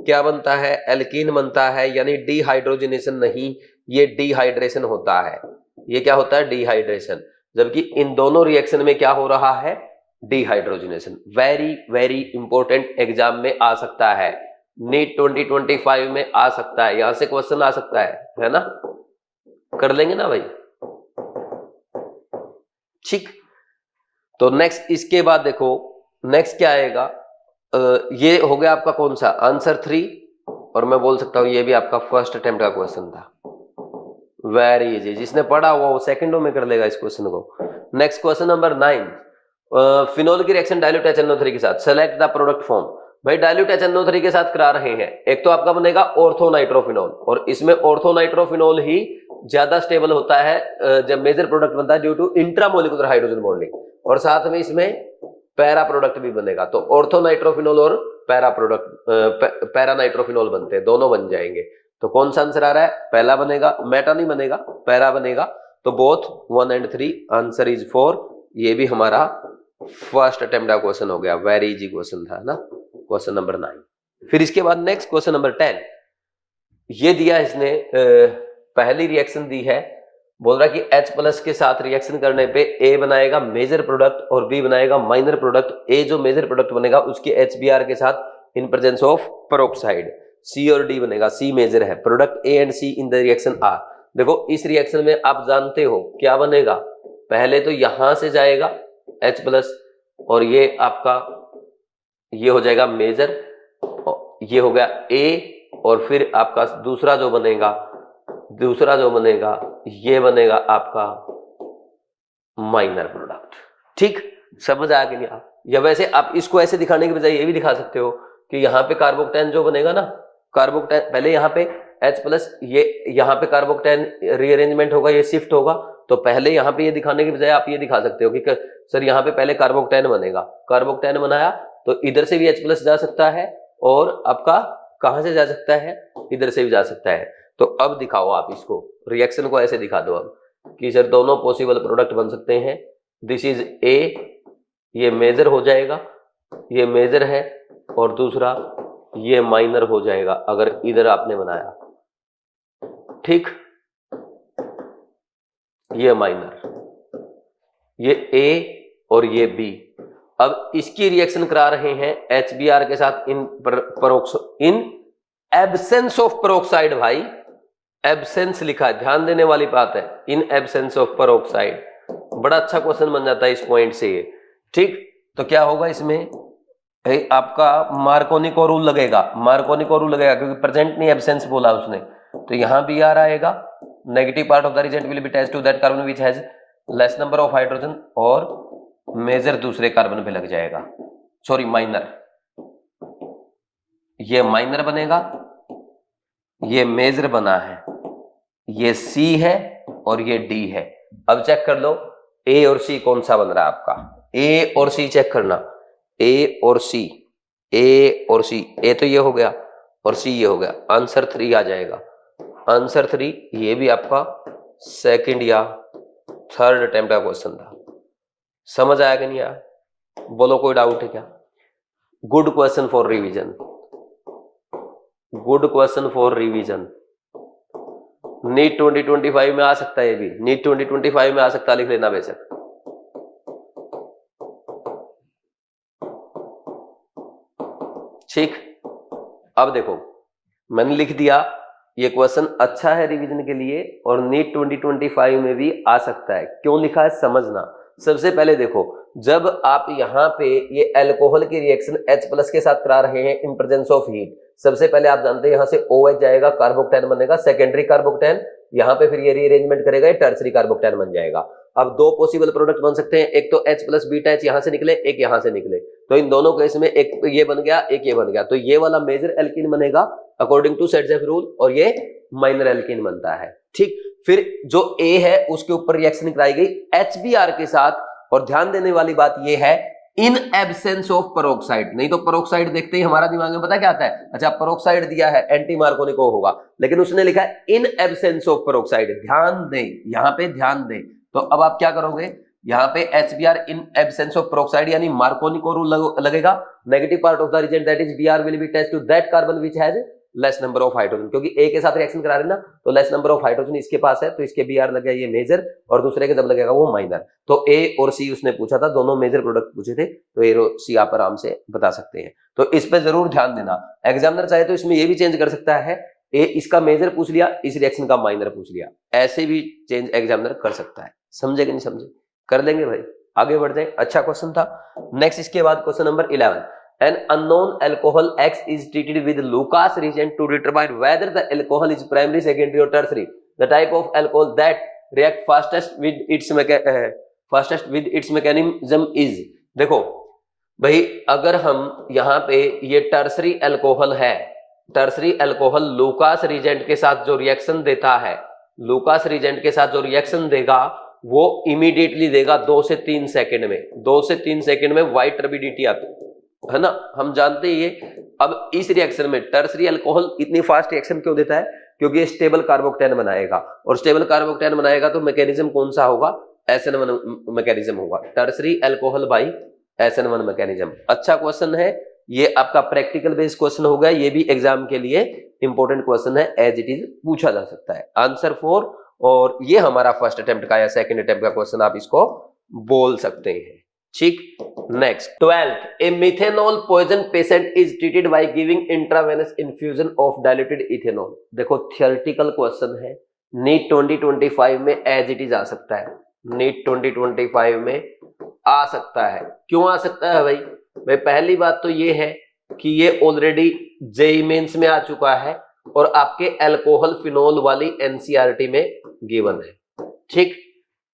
क्या बनता है, एल्कीन बनता है, यानी डिहाइड्रोजनेशन नहीं, ये डिहाइड्रेशन होता है, ये क्या होता है, डिहाइड्रेशन। जबकि इन दोनों रिएक्शन में क्या हो रहा है, dehydrogenation. Very very important, exam में आ सकता है, नीट 2025 में आ सकता है, यहां से क्वेश्चन आ सकता है ना, कर लेंगे ना भाई। ठीक, तो नेक्स्ट इसके बाद देखो नेक्स्ट क्या आएगा, ये हो गया आपका कौन सा आंसर 3, और मैं बोल सकता हूं ये भी आपका फर्स्ट अटेम्प्ट का क्वेश्चन था। वेरी इजी, जिसने पढ़ा हुआ वो सेकंडों में कर लेगा इस क्वेश्चन को। नेक्स्ट क्वेश्चन नंबर 9, फिनोल की रिएक्शन डाइल्यूट HNO3 के साथ, सेलेक्ट द प्रोडक्ट फॉर्म। भाई डाइल्यूट HNO3 के साथ करा रहे हैं, एक तो आपका बनेगा ऑर्थोनाइट्रोफिनोल, और इसमें ऑर्थोनाइट्रोफिनोल ही ज्यादा स्टेबल होता है जब मेजर प्रोडक्ट बनता है due to intramolecular hydrogen bonding, और साथ में इसमें पैरा प्रोडक्ट भी बनेगा, तो ऑर्थोनाइट्रोफिनोल और पैरा नाइट्रोफिनोल बनते हैं, दोनों बन जाएंगे। तो कौन सा आंसर आ रहा है, पहला बनेगा, मेटा नहीं बनेगा, पैरा बनेगा, तो बोथ 1 and 3 आंसर इज 4। ये भी हमारा फर्स्ट अटेम्प्ट का क्वेश्चन हो गया, वेरी इजी क्वेश्चन था ना, क्वेश्चन नंबर 9। फिर इसके बाद नेक्स्ट क्वेश्चन नंबर 10, ये दिया इसने पहली रिएक्शन दी है, बोल रहा है कि H+ के साथ रिएक्शन करने पे A बनाएगा मेजर प्रोडक्ट और B बनाएगा माइनर प्रोडक्ट। A जो मेजर प्रोडक्ट बनेगा उसके HBr के साथ इन प्रेजेंस ऑफ पेरोक्साइड, C और D बनेगा, C मेजर है, product A and C in the reaction R। देखो इस रिएक्शन में आप जानते हो क्या बनेगा, पहले तो यहां से जाएगा H+ और ये आपका ये हो जाएगा मेजर, ये हो गया A, और फिर आपका दूसरा जो बनेगा ये बनेगा आपका माइनर प्रोडक्ट। ठीक, समझ आ गई नहीं? या वैसे आप इसको ऐसे दिखाने के बजाय ये भी दिखा सकते हो कि यहाँ पे कार्बोक्टेन जो बनेगा ना, कार्बोक्टेन पहले यहाँ पे H+, ये यहाँ पे कार्बोक्टेन रीअरेंजमेंट होगा, ये शिफ्ट होगा, तो पहले यहाँ पे ये दिखाने के बजाय आप ये दिखा सकते हो कि सर यहाँ पे पहले कार्बोक्टेन बनेगा, कार्बोक्टेन बनाया तो इधर से भी H+ जा सकता है, और आपका कहां से जा सकता है, इधर से भी जा सकता है। तो अब दिखाओ आप इसको, रिएक्शन को ऐसे दिखा दो अब कि सर दोनों पॉसिबल प्रोडक्ट बन सकते हैं। दिस इज A, ये मेजर हो जाएगा, ये मेजर है, और दूसरा ये माइनर हो जाएगा अगर इधर आपने बनाया। ठीक, ये माइनर, ये A और ये B। अब इसकी रिएक्शन करा रहे हैं HBr के साथ इन एब्सेंस ऑफ पेरोक्साइड। भाई एब्सेंस लिखा है, ध्यान देने वाली बात है, इन एब्सेंस ऑफ पेरोक्साइड। बड़ा अच्छा क्वेश्चन बन जाता है इस पॉइंट से ये। ठीक, तो क्या होगा इसमें, आपका मार्कोनी को रूल लगेगा, क्योंकि प्रेजेंट नहीं एब्सेंस बोला उसने, तो यहां भी Br आएगा, negative part of the reagent will be attached to that carbon which has less number of hydrogen, और मेजर दूसरे कार्बन पे लग जाएगा, सॉरी माइनर, ये माइनर बनेगा, ये मेजर बना है, ये C है और ये D है। अब चेक कर लो A और C कौन सा बन रहा है आपका, A और C चेक करना, A और C, A तो ये हो गया और C ये हो गया, आंसर 3 आ जाएगा। आंसर 3 ये भी आपका सेकंड या थर्ड अटेम्प्ट का क्वेश्चन था। समझ आया कि नहीं आया, बोलो कोई डाउट है क्या? Good question for revision, good question for revision. NEET 2025 में आ सकता है, ये भी नीट 2025 में आ सकता है, लिख लेना बेशक। ठीक, अब देखो मैंने लिख दिया, ये क्वेश्चन अच्छा है रिवीजन के लिए और नीट 2025 में भी आ सकता है। क्यों लिखा है समझना। सबसे पहले देखो, जब आप यहाँ पे ये अल्कोहल की रिएक्शन H+ के साथ करा रहे हैं इन प्रेजेंस ऑफ हीट, सबसे पहले आप जानते हैं यहाँ से OH जाएगा, कार्बोक्टेन बनेगा, सेकेंडरी कार्बोक्टेन, यहाँ पे फिर ये रीअरेंजमेंट करेगा, ये टर्सरी कार्बोक्टेन बन जाएगा। अब दो पॉसिबल प्रोडक्ट बन सकते हैं, एक तो H+ बीटा H यहाँ से निकले, एक यहाँ से निकले, तो इन दोनों केस में एक ये बन गया, एक ये बन गया, तो ये वाला मेजर एल्कीन बनेगा अकॉर्डिंग टू सेट्जेफ रूल, और ये माइनर एल्कीन बनता है। ठीक, फिर जो A है उसके ऊपर रिएक्शन कराई गई HBr के साथ, और ध्यान देने वाली बात ये है इन एब्सेंस ऑफ पेरोक्साइड। नहीं तो पेरोक्साइड देखते ही हमारा दिमाग में पता क्या आता है, अच्छा पेरोक्साइड दिया है एंटी मार्कोनिको होगा, लेकिन उसने लिखा है इन एब्सेंस ऑफ पेरोक्साइड। ध्यान दें, यहाँ पे ध्यान दें। तो अब आप क्या करोगे, यहाँ पे HBr in absence of peroxide यानी मार्कोनिको रूल लगेगा, negative part of the reagent that is Br will be attached to that carbon which has less number of hydrogen, क्योंकि ए के साथ रिएक्शन करा रहे ना, तो लेस नंबर ऑफ हाइड्रोजन इसके पास है, तो इसके Br लग गया ये मेजर, और दूसरे के जब लगेगा वो माइनर। तो ए और सी उसने पूछा था, दोनों मेजर प्रोडक्ट पूछे थे, तो ए और सी आप आराम से बता सकते हैं। तो इस पे जरूर ध्यान देना। एग्जामिनर चाहे तो इसमें ये भी चेंज कर सकता है, ए इसका मेजर पूछ लिया, इस रिएक्शन का माइनर पूछ लिया, ऐसे भी चेंज एग्जामिनर कर सकता है। समझे कि नहीं समझे? कर लेंगे भाई, आगे बढ़ जाए। अच्छा क्वेश्चन था। नेक्स्ट इसके बाद question number 11, an unknown alcohol X is treated with Lucas reagent to determine whether the alcohol is primary, secondary or tertiary. The type of alcohol that react fastest with its mechanism is। देखो भाई, अगर हम यहाँ पे ये tertiary alcohol है, tertiary alcohol Lucas reagent के साथ जो रिएक्शन देता है, लूकास रिएजेंट के साथ जो रिएक्शन देगा वो इमीडिएटली देगा 2 से 3 सेकंड में, 2 से 3 सेकंड में वाइट टर्बिडिटी आती है ना, हम जानते ही ये। अब इस रिएक्शन में टर्सरी अल्कोहल इतनी फास्ट रिएक्शन क्यों देता है? क्योंकि ये स्टेबल कार्बोक्टेन बनाएगा, और स्टेबल कार्बोक्टेन बनाएगा तो मैकेनिज्म कौन सा होगा? SN1 मैकेनिज्म होगा, tertiary alcohol by SN1 mechanism. अच्छा क्वेश्चन है ये, आपका प्रैक्टिकल बेस्ड क्वेश्चन होगा, ये भी एग्जाम के लिए इंपॉर्टेंट क्वेश्चन है, एज इट इज पूछा जा सकता है। आंसर 4, और ये हमारा फर्स्ट अटेम्प्ट का या सेकंड अटेम्प्ट का क्वेश्चन आप इसको बोल सकते हैं। ठीक, next 12th, a methanol poison patient is treated by giving intravenous infusion of diluted ethanol. देखो थियोरेटिकल क्वेश्चन है, नीट 2025 में एज इट इज आ सकता है, नीट 2025 में आ सकता है। क्यों आ सकता है भाई? पहली बात तो ये है कि ये ऑलरेडी जेईई मेंस में आ चुका है और आपके अल्कोहल फिनोल वाली एनसीईआरटी में गिवन है। ठीक,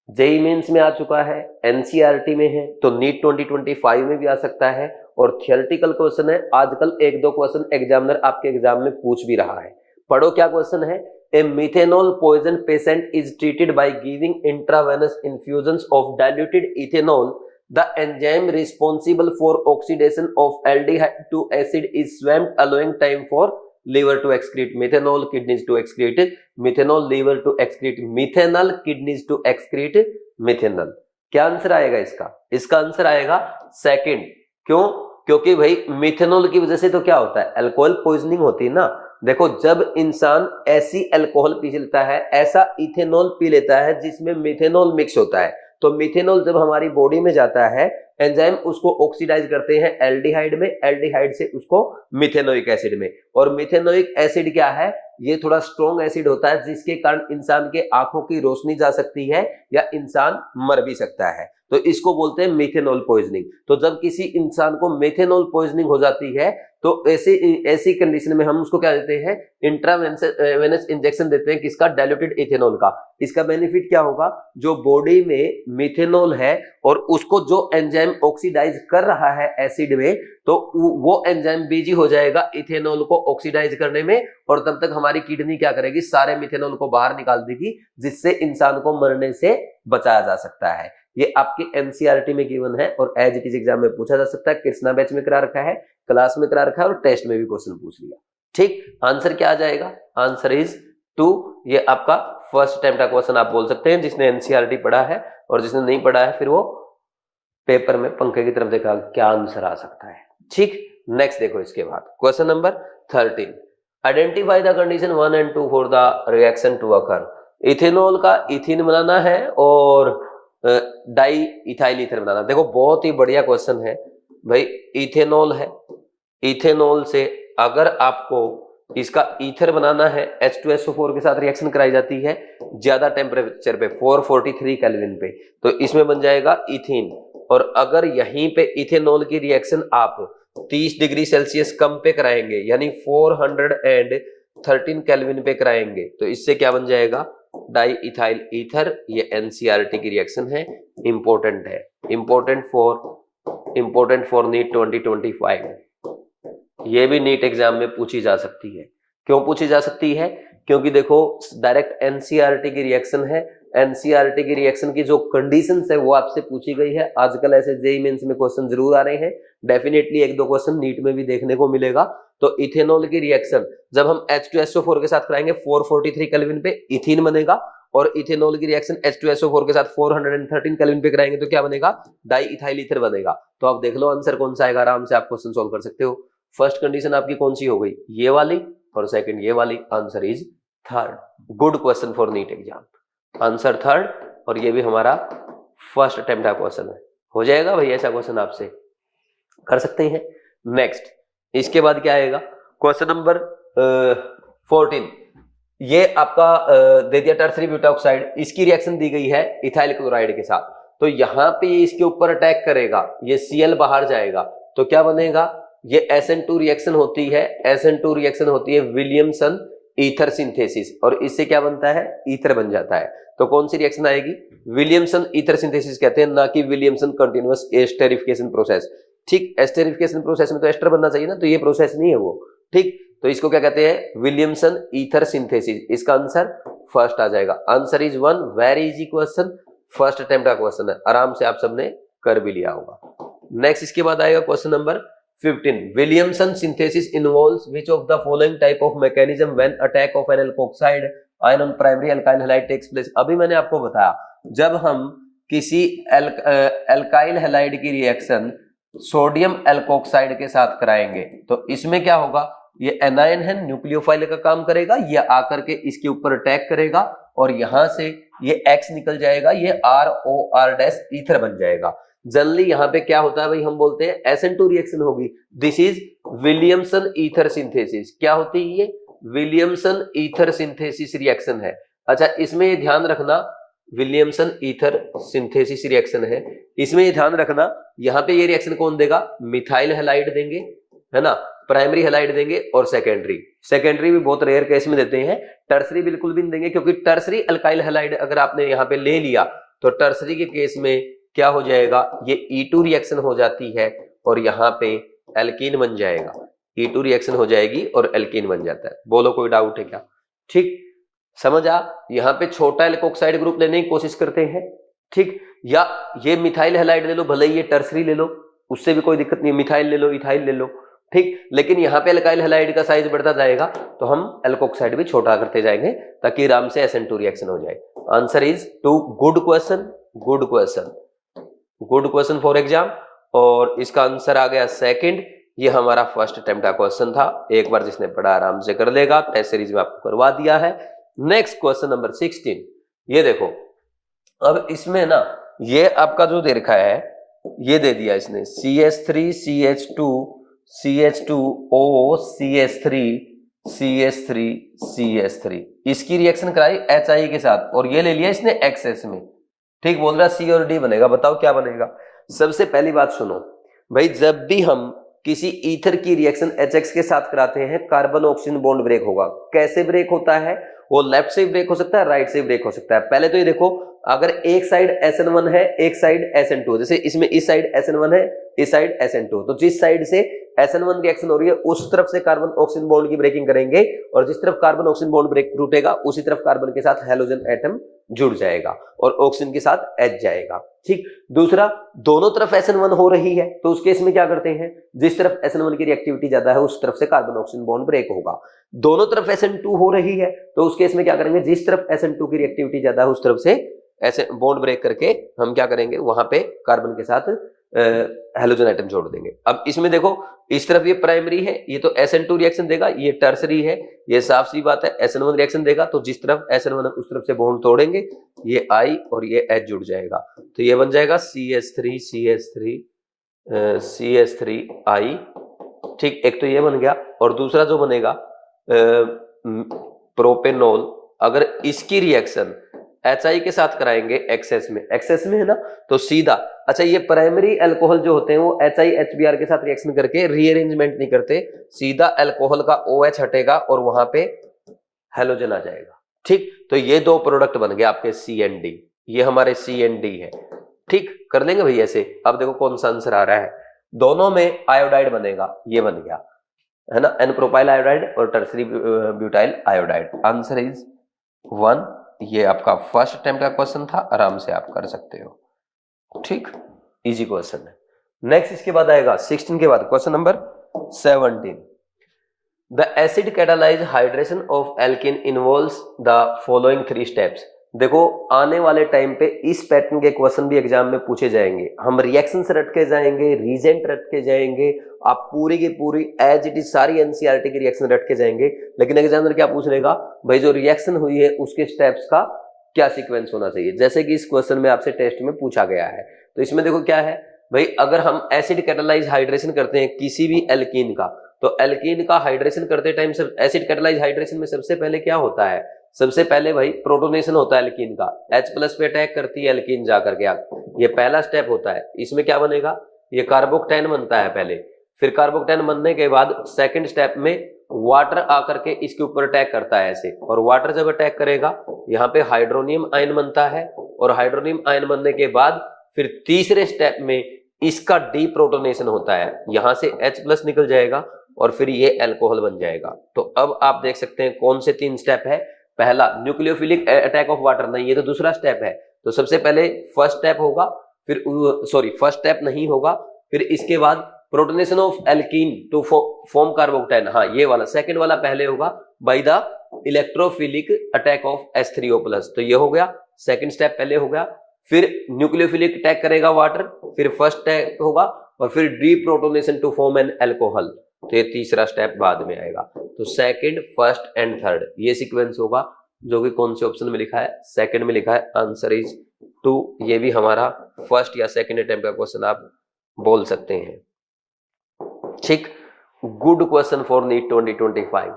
जेईई मेंस में आ चुका है, एनसीईआरटी में है, तो नीट 2025 में भी आ सकता है। और थियोरेटिकल क्वेश्चन है, आजकल 1-2 क्वेश्चन एग्जामिनर आपके एग्जाम में पूछ भी रहा है। पढ़ो क्या क्वेश्चन है। A methanol poison patient is treated by giving intravenous infusions of diluted ethanol. The enzyme responsible for oxidation of aldehyde to acid is swamped, allowing time for liver to excrete methanol, kidneys to excrete methanol, liver to excrete methanol, kidneys to excrete methanol। क्या answer आएगा इसका? इसका answer आएगा second. क्यों? क्योंकि भाई methanol की वजह से तो क्या होता है? अल्कोहल पॉइजनिंग होती है ना। देखो, जब इंसान ऐसी अल्कोहल पी लेता है, ऐसा इथेनॉल पी लेता है जिसमें मिथेनॉल मिक्स होता है, तो मिथेनॉल जब हमारी बॉडी में जाता है, एंजाइम उसको ऑक्सीडाइज करते हैं एल्डिहाइड में, एल्डिहाइड से उसको मिथेनोइक एसिड में। और मिथेनोइक एसिड क्या है? ये थोड़ा स्ट्रॉन्ग एसिड होता है जिसके कारण इंसान के आंखों की रोशनी जा सकती है या इंसान मर भी सकता है, तो इसको बोलते हैं मिथेनॉल पॉइजनिंग। तो जब किसी इंसान को मिथेनॉल पॉइजनिंग हो जाती है तो ऐसी कंडीशन में हम उसको क्या देते हैं? इंट्रावेनस इंजेक्शन देते हैं, किसका? डाइल्यूटेड इथेनॉल का। इसका बेनिफिट क्या होगा? जो बॉडी में मिथेनॉल है और उसको जो एंजाइम ऑक्सीडाइज कर रहा है एसिड में, तो वो एंजाइम बिजी हो जाएगा इथेनॉल को ऑक्सीडाइज करने में, और तब तक हमारी किडनी क्या करेगी? सारे मिथेनॉल को बाहर निकाल देगी, जिससे इंसान को मरने से बचाया जा सकता है। ये आपके एनसीईआरटी में गिवन है और एज इट इज एग्जाम में पूछा जा सकता है। कृष्णा बैच में करा रखा है, क्लास में करा रखा है, और टेस्ट में भी क्वेश्चन पूछ लिया। ठीक, आंसर क्या आ जाएगा? Answer is 2। ये आपका फर्स्ट अटेम्प्ट का क्वेश्चन आप बोल सकते हैं, जिसने एनसीईआरटी पढ़ा है, और जिसने नहीं पढ़ा है फिर वो पेपर में पंखे की तरफ देखा क्या आंसर आ सकता है। ठीक, नेक्स्ट देखो इसके बाद question number 13, identify the condition 1 and 2 for the reaction to occur. Ethanol का इथीन बनाना है और डाई इथाइल ईथर बनाना। देखो बहुत ही बढ़िया क्वेश्चन है भाई। इथेनॉल है, इथेनॉल से अगर आपको इसका ईथर बनाना है, H2SO4 के साथ रिएक्शन कराई जाती है ज्यादा टेम्परेचर पे, 443 केल्विन पे, तो इसमें बन जाएगा इथीन। और अगर यहीं पे इथेनॉल की रिएक्शन आप 30 डिग्री सेल्सियस कम पे कराएंगे, यानी 413 केल्विन पे कराएंगे, तो इससे क्या बन जाएगा? Di ethyl ether. ये एनसीईआरटी की रिएक्शन है, इंपॉर्टेंट है, इंपॉर्टेंट फॉर नीट 2025। ये भी नीट एग्जाम में पूछी जा सकती है। क्यों पूछी जा सकती है? क्योंकि देखो डायरेक्ट एनसीईआरटी की रिएक्शन है, एनसीईआरटी की रिएक्शन की जो कंडीशंस है वो आपसे पूछी गई है। आजकल ऐसे जेईई मेंस में क्वेश्चन जरूर आ रहे हैं, डेफिनेटली 1-2 क्वेश्चन नीट में भी देखने को मिलेगा। तो इथेनॉल की रिएक्शन जब हम H2SO4 के साथ कराएंगे 443 केल्विन पे इथीन बनेगा, और इथेनॉल की रिएक्शन H2SO4 के साथ 413 केल्विन पे कराएंगे तो क्या बनेगा? डाई इथाइल ईथर बनेगा। तो आप देख लो आंसर कौन सा आएगा, आराम से आप क्वेश्चन सॉल्व कर सकते हो। फर्स्ट कंडीशन आपकी कौन सी हो गई? ये वाली, और सेकंड ये वाली, answer is third. Good question for NEET exam, answer third, और ये भी हमारा फर्स्ट अटेम्प्ट का क्वेश्चन है। हो जाएगा भाई ऐसा क्वेश्चन आपसे कर सकते हैं। नेक्स्ट इसके बाद क्या आएगा, क्वेश्चन नंबर 14। ये आपका दे दिया टर्सरी ब्यूटा ऑक्साइड, इसकी रिएक्शन दी गई है इथाइल क्लोराइड के साथ, तो यहां पे इसके ऊपर अटैक करेगा, ये Cl बाहर जाएगा तो क्या बनेगा, ये SN2 रिएक्शन होती है, SN2 रिएक्शन होती है विलियमसन ईथर सिंथेसिस, और इससे क्या बनता है, ईथर बन जाता है। तो कौन सी रिएक्शन आएगी, विलियमसन ईथर सिंथेसिस कहते हैं, ना कि विलियमसन कंटीन्यूअस एस्टेरिफिकेशन प्रोसेस। ठीक, एस्टेरिफिकेशन प्रोसेस में तो एस्टर बनना चाहिए ना, तो ये प्रोसेस नहीं है वो। ठीक, तो इसको क्या कहते हैं, विलियमसन ईथर सिंथेसिस। इसका आंसर फर्स्ट आ जाएगा, answer is 1। Very easy question, first attempt का क्वेश्चन है, आराम से आप सबने कर भी लिया होगा। नेक्स्ट इसके बाद आएगा question number 15। Williamson synthesis involves which of the following type of mechanism when attack of an alkoxide ion on primary alkyl halide takes place. अभी मैंने आपको बताया, जब हम किसी अल्काइल हैलाइड की रिएक्शन सोडियम एल्कोक्साइड के साथ कराएंगे तो इसमें क्या होगा, ये एनायन है, न्यूक्लियोफाइल का काम करेगा, ये आकर के इसके ऊपर अटैक करेगा और यहां से ये X निकल जाएगा, ये ROR- ईथर बन जाएगा। जनरली यहाँ पे क्या होता है भाई, हम बोलते हैं SN2 रिएक्शन होगी, this is Williamson ether synthesis. क्या होती है ये, विलियमसन ईथर सिंथेसिस रिएक्शन है। अच्छा, इसमें ये ध्यान रखना, विलियमसन ईथर सिंथेसिस रिएक्शन है, इसमें ये ध्यान रखना, यहाँ पे ये रिएक्शन कौन देगा, मिथाइल हैलाइड देंगे, है ना, प्राइमरी हैलाइड देंगे और सेकेंडरी भी बहुत रेयर केस में देते हैं, टर्सरी बिल्कुल भी नहीं देंगे, क्योंकि टर्सरी अल्काइल हैलाइड अगर आपने यहाँ पे ले लिया तो टर्सरी के केस में क्या हो जाएगा, ये E2 रिएक्शन हो जाती है और यहाँ पे एल्कीन बन जाएगा, E2 रिएक्शन हो जाएगी और एल्कीन बन जाता है। बोलो कोई डाउट है क्या? ठीक, समझ आ, यहाँ पे छोटा एल्कोक्साइड ग्रुप लेने की कोशिश करते हैं। ठीक, या ये मिथाइल हैलाइड ले लो, भले ही ये टर्सरी ले लो, उससे भी कोई दिक्कत नहीं, मिथाइल ले लो, इथाइल ले लो। ठीक, लेकिन यहाँ पे अल्काइल हैलाइड का साइज बढ़ता जाएगा तो हम एल्कोक्साइड भी छोटा करते जाएंगे ताकि आराम से SN2 रिएक्शन हो जाए। Answer is 2। Good question, good question, good question for exam. और इसका आंसर आ गया सेकंड। ये हमारा फर्स्ट अटेम्प्ट का क्वेश्चन था, एक बार जिसने पढ़ा आराम से कर लेगा, टेस्ट सीरीज में आपको करवा दिया है। नेक्स्ट क्वेश्चन नंबर 16, ये देखो, अब इसमें ना ये आपका जो दे रखा है, ये दे दिया इसने CH3 CH2 CH2O CH3 CH3 CH3, इसकी रिएक्शन कराई HI के साथ और ये ले लिया इसने एक्सेस में। ठीक, बोल रहा C और D बनेगा, बताओ क्या बनेगा। सबसे पहली बात सुनो भाई, जब भी हम किसी ईथर की रिएक्शन HX के साथ कराते हैं, कार्बन ऑक्सीजन बॉन्ड ब्रेक होगा। कैसे ब्रेक होता है, वो लेफ्ट से ब्रेक हो सकता है, राइट से ब्रेक हो सकता है। पहले तो ये देखो, अगर एक साइड SN1 है, एक साइड SN2, जैसे इसमें इस साइड SN1 है, इस साइड SN2, तो जिस साइड से SN1 रिएक्शन हो रही है उस तरफ से कार्बन ऑक्सीजन बॉन्ड की ब्रेकिंग करेंगे और जिस तरफ कार्बन ऑक्सीजन बॉन्ड ब्रेक टूटेगा उसी तरफ कार्बन के साथ हेलोजन एटम जुड़ जाएगा और ऑक्सीजन के साथ H जाएगा। ठीक, दूसरा, दोनों तरफ SN1 हो रही है तो उस केस में क्या करते हैं, जिस तरफ SN1 की रिएक्टिविटी ज्यादा है उस तरफ से कार्बन ऑक्सीजन बॉन्ड ब्रेक होगा। दोनों तरफ SN2 हो रही है तो उस केस में क्या करेंगे, जिस तरफ SN2 की रिएक्टिविटी ज्यादा है उस तरफ से ऐसे बॉन्ड ब्रेक करके हम क्या करेंगे, वहां पे कार्बन के साथ हेलोजन एटम जोड़ देंगे। अब इसमें देखो, इस तरफ ये प्राइमरी है, ये तो SN2 रिएक्शन देगा, ये टर्सरी है, ये साफ सी बात है SN1 रिएक्शन देगा, तो जिस तरफ SN1 उस तरफ से बॉन्ड तोड़ेंगे, ये I और ये H जुड़ जाएगा, तो ये बन जाएगा CH3 CH3 CH3I। ठीक, एक तो ये बन गया और दूसरा जो बनेगा प्रोपेनॉल, अगर इसकी रिएक्शन HI के साथ कराएंगे एक्सेस में है ना, तो सीधा, अच्छा ये प्राइमरी अल्कोहल जो होते हैं वो HI HBr के साथ रिएक्शन करके रीअरेंजमेंट नहीं करते, सीधा अल्कोहल का OH हटेगा और वहां पे हेलोजन आ जाएगा। ठीक, तो ये दो प्रोडक्ट बन गए आपके CND, ये हमारे CND है। ठीक, कर लेंगे भाई ऐसे। अब देखो कौन सा आंसर आ रहा है, दोनों में आयोडाइड बनेगा, ये बन गया है ना, N प्रोपाइल आयोडाइड और tertiary butyl iodide. Answer is 1। ये आपका फर्स्ट अटेम्प्ट का क्वेश्चन था, आराम से आप कर सकते हो। ठीक, इजी क्वेश्चन है। नेक्स्ट इसके बाद आएगा 16 के बाद question number 17। The acid catalyse hydration of alkene involves the following 3 steps. देखो आने वाले टाइम पे इस पैटर्न के क्वेश्चन भी एग्जाम में पूछे जाएंगे। हम रिएक्शन से रट के जाएंगे, रीजेंट रट के जाएंगे, आप पूरी की पूरी एज इट इज सारी एनसीईआरटी की रिएक्शन रट के जाएंगे, लेकिन एग्जामिनर क्या पूछ लेगा, भाई जो रिएक्शन हुई है उसके स्टेप्स का क्या सीक्वेंस होना चाहिए, जैसे कि इस क्वेश्चन में आपसे टेस्ट में पूछा गया है। तो इसमें देखो क्या है भाई, अगर हम एसिड कैटालाइज हाइड्रेशन करते हैं किसी भी एल्कीन का, तो एल्कीन का हाइड्रेशन करते टाइम सब एसिड कैटालाइज हाइड्रेशन में सबसे पहले क्या होता है, सबसे पहले भाई प्रोटोनेशन होता है एल्कीन का, H+ पे अटैक करती है एल्कीन जाकर के, ये पहला स्टेप होता है। इसमें क्या बनेगा, ये कार्बोक्टेन बनता है पहले, फिर कार्बोक्टेन बनने के बाद सेकंड स्टेप में वाटर आकर के इसके ऊपर अटैक करता है ऐसे, और वाटर जब अटैक करेगा यहाँ पे हाइड्रोनियम आयन बनता है, और हाइड्रोनियम आयन बनने के बाद फिर तीसरे स्टेप में इसका डीप्रोटोनेशन होता है, यहां से H+ निकल जाएगा और फिर ये अल्कोहल बन जाएगा। तो अब आप देख सकते हैं कौन से 3 स्टेप है, पहला न्यूक्लियोफिलिक अटैक ऑफ वाटर, नहीं ये तो दूसरा स्टेप है, तो सबसे पहले फर्स्ट स्टेप होगा, फिर फर्स्ट स्टेप नहीं होगा, फिर इसके बाद protonation of alkene to form carbocation, हाँ ये वाला सेकंड वाला पहले होगा by the electrophilic attack of H3O+, तो ये हो गया सेकंड स्टेप पहले हो गया, फिर न्यूक्लियोफिलिक अटैक करेगा वाटर, फिर फर्स्ट स्टेप होगा, और फिर deprotonation to form an alcohol, तो ये तीसरा स्टेप बाद में आएगा। तो सेकंड, फर्स्ट एंड थर्ड ये सीक्वेंस होगा, जो कि कौन से ऑप्शन में लिखा है, सेकंड में लिखा है, आंसर इज 2। ये भी हमारा फर्स्ट या सेकंड अटेम्प्ट का क्वेश्चन आप बोल सकते हैं। ठीक, गुड क्वेश्चन फॉर नीट 2025।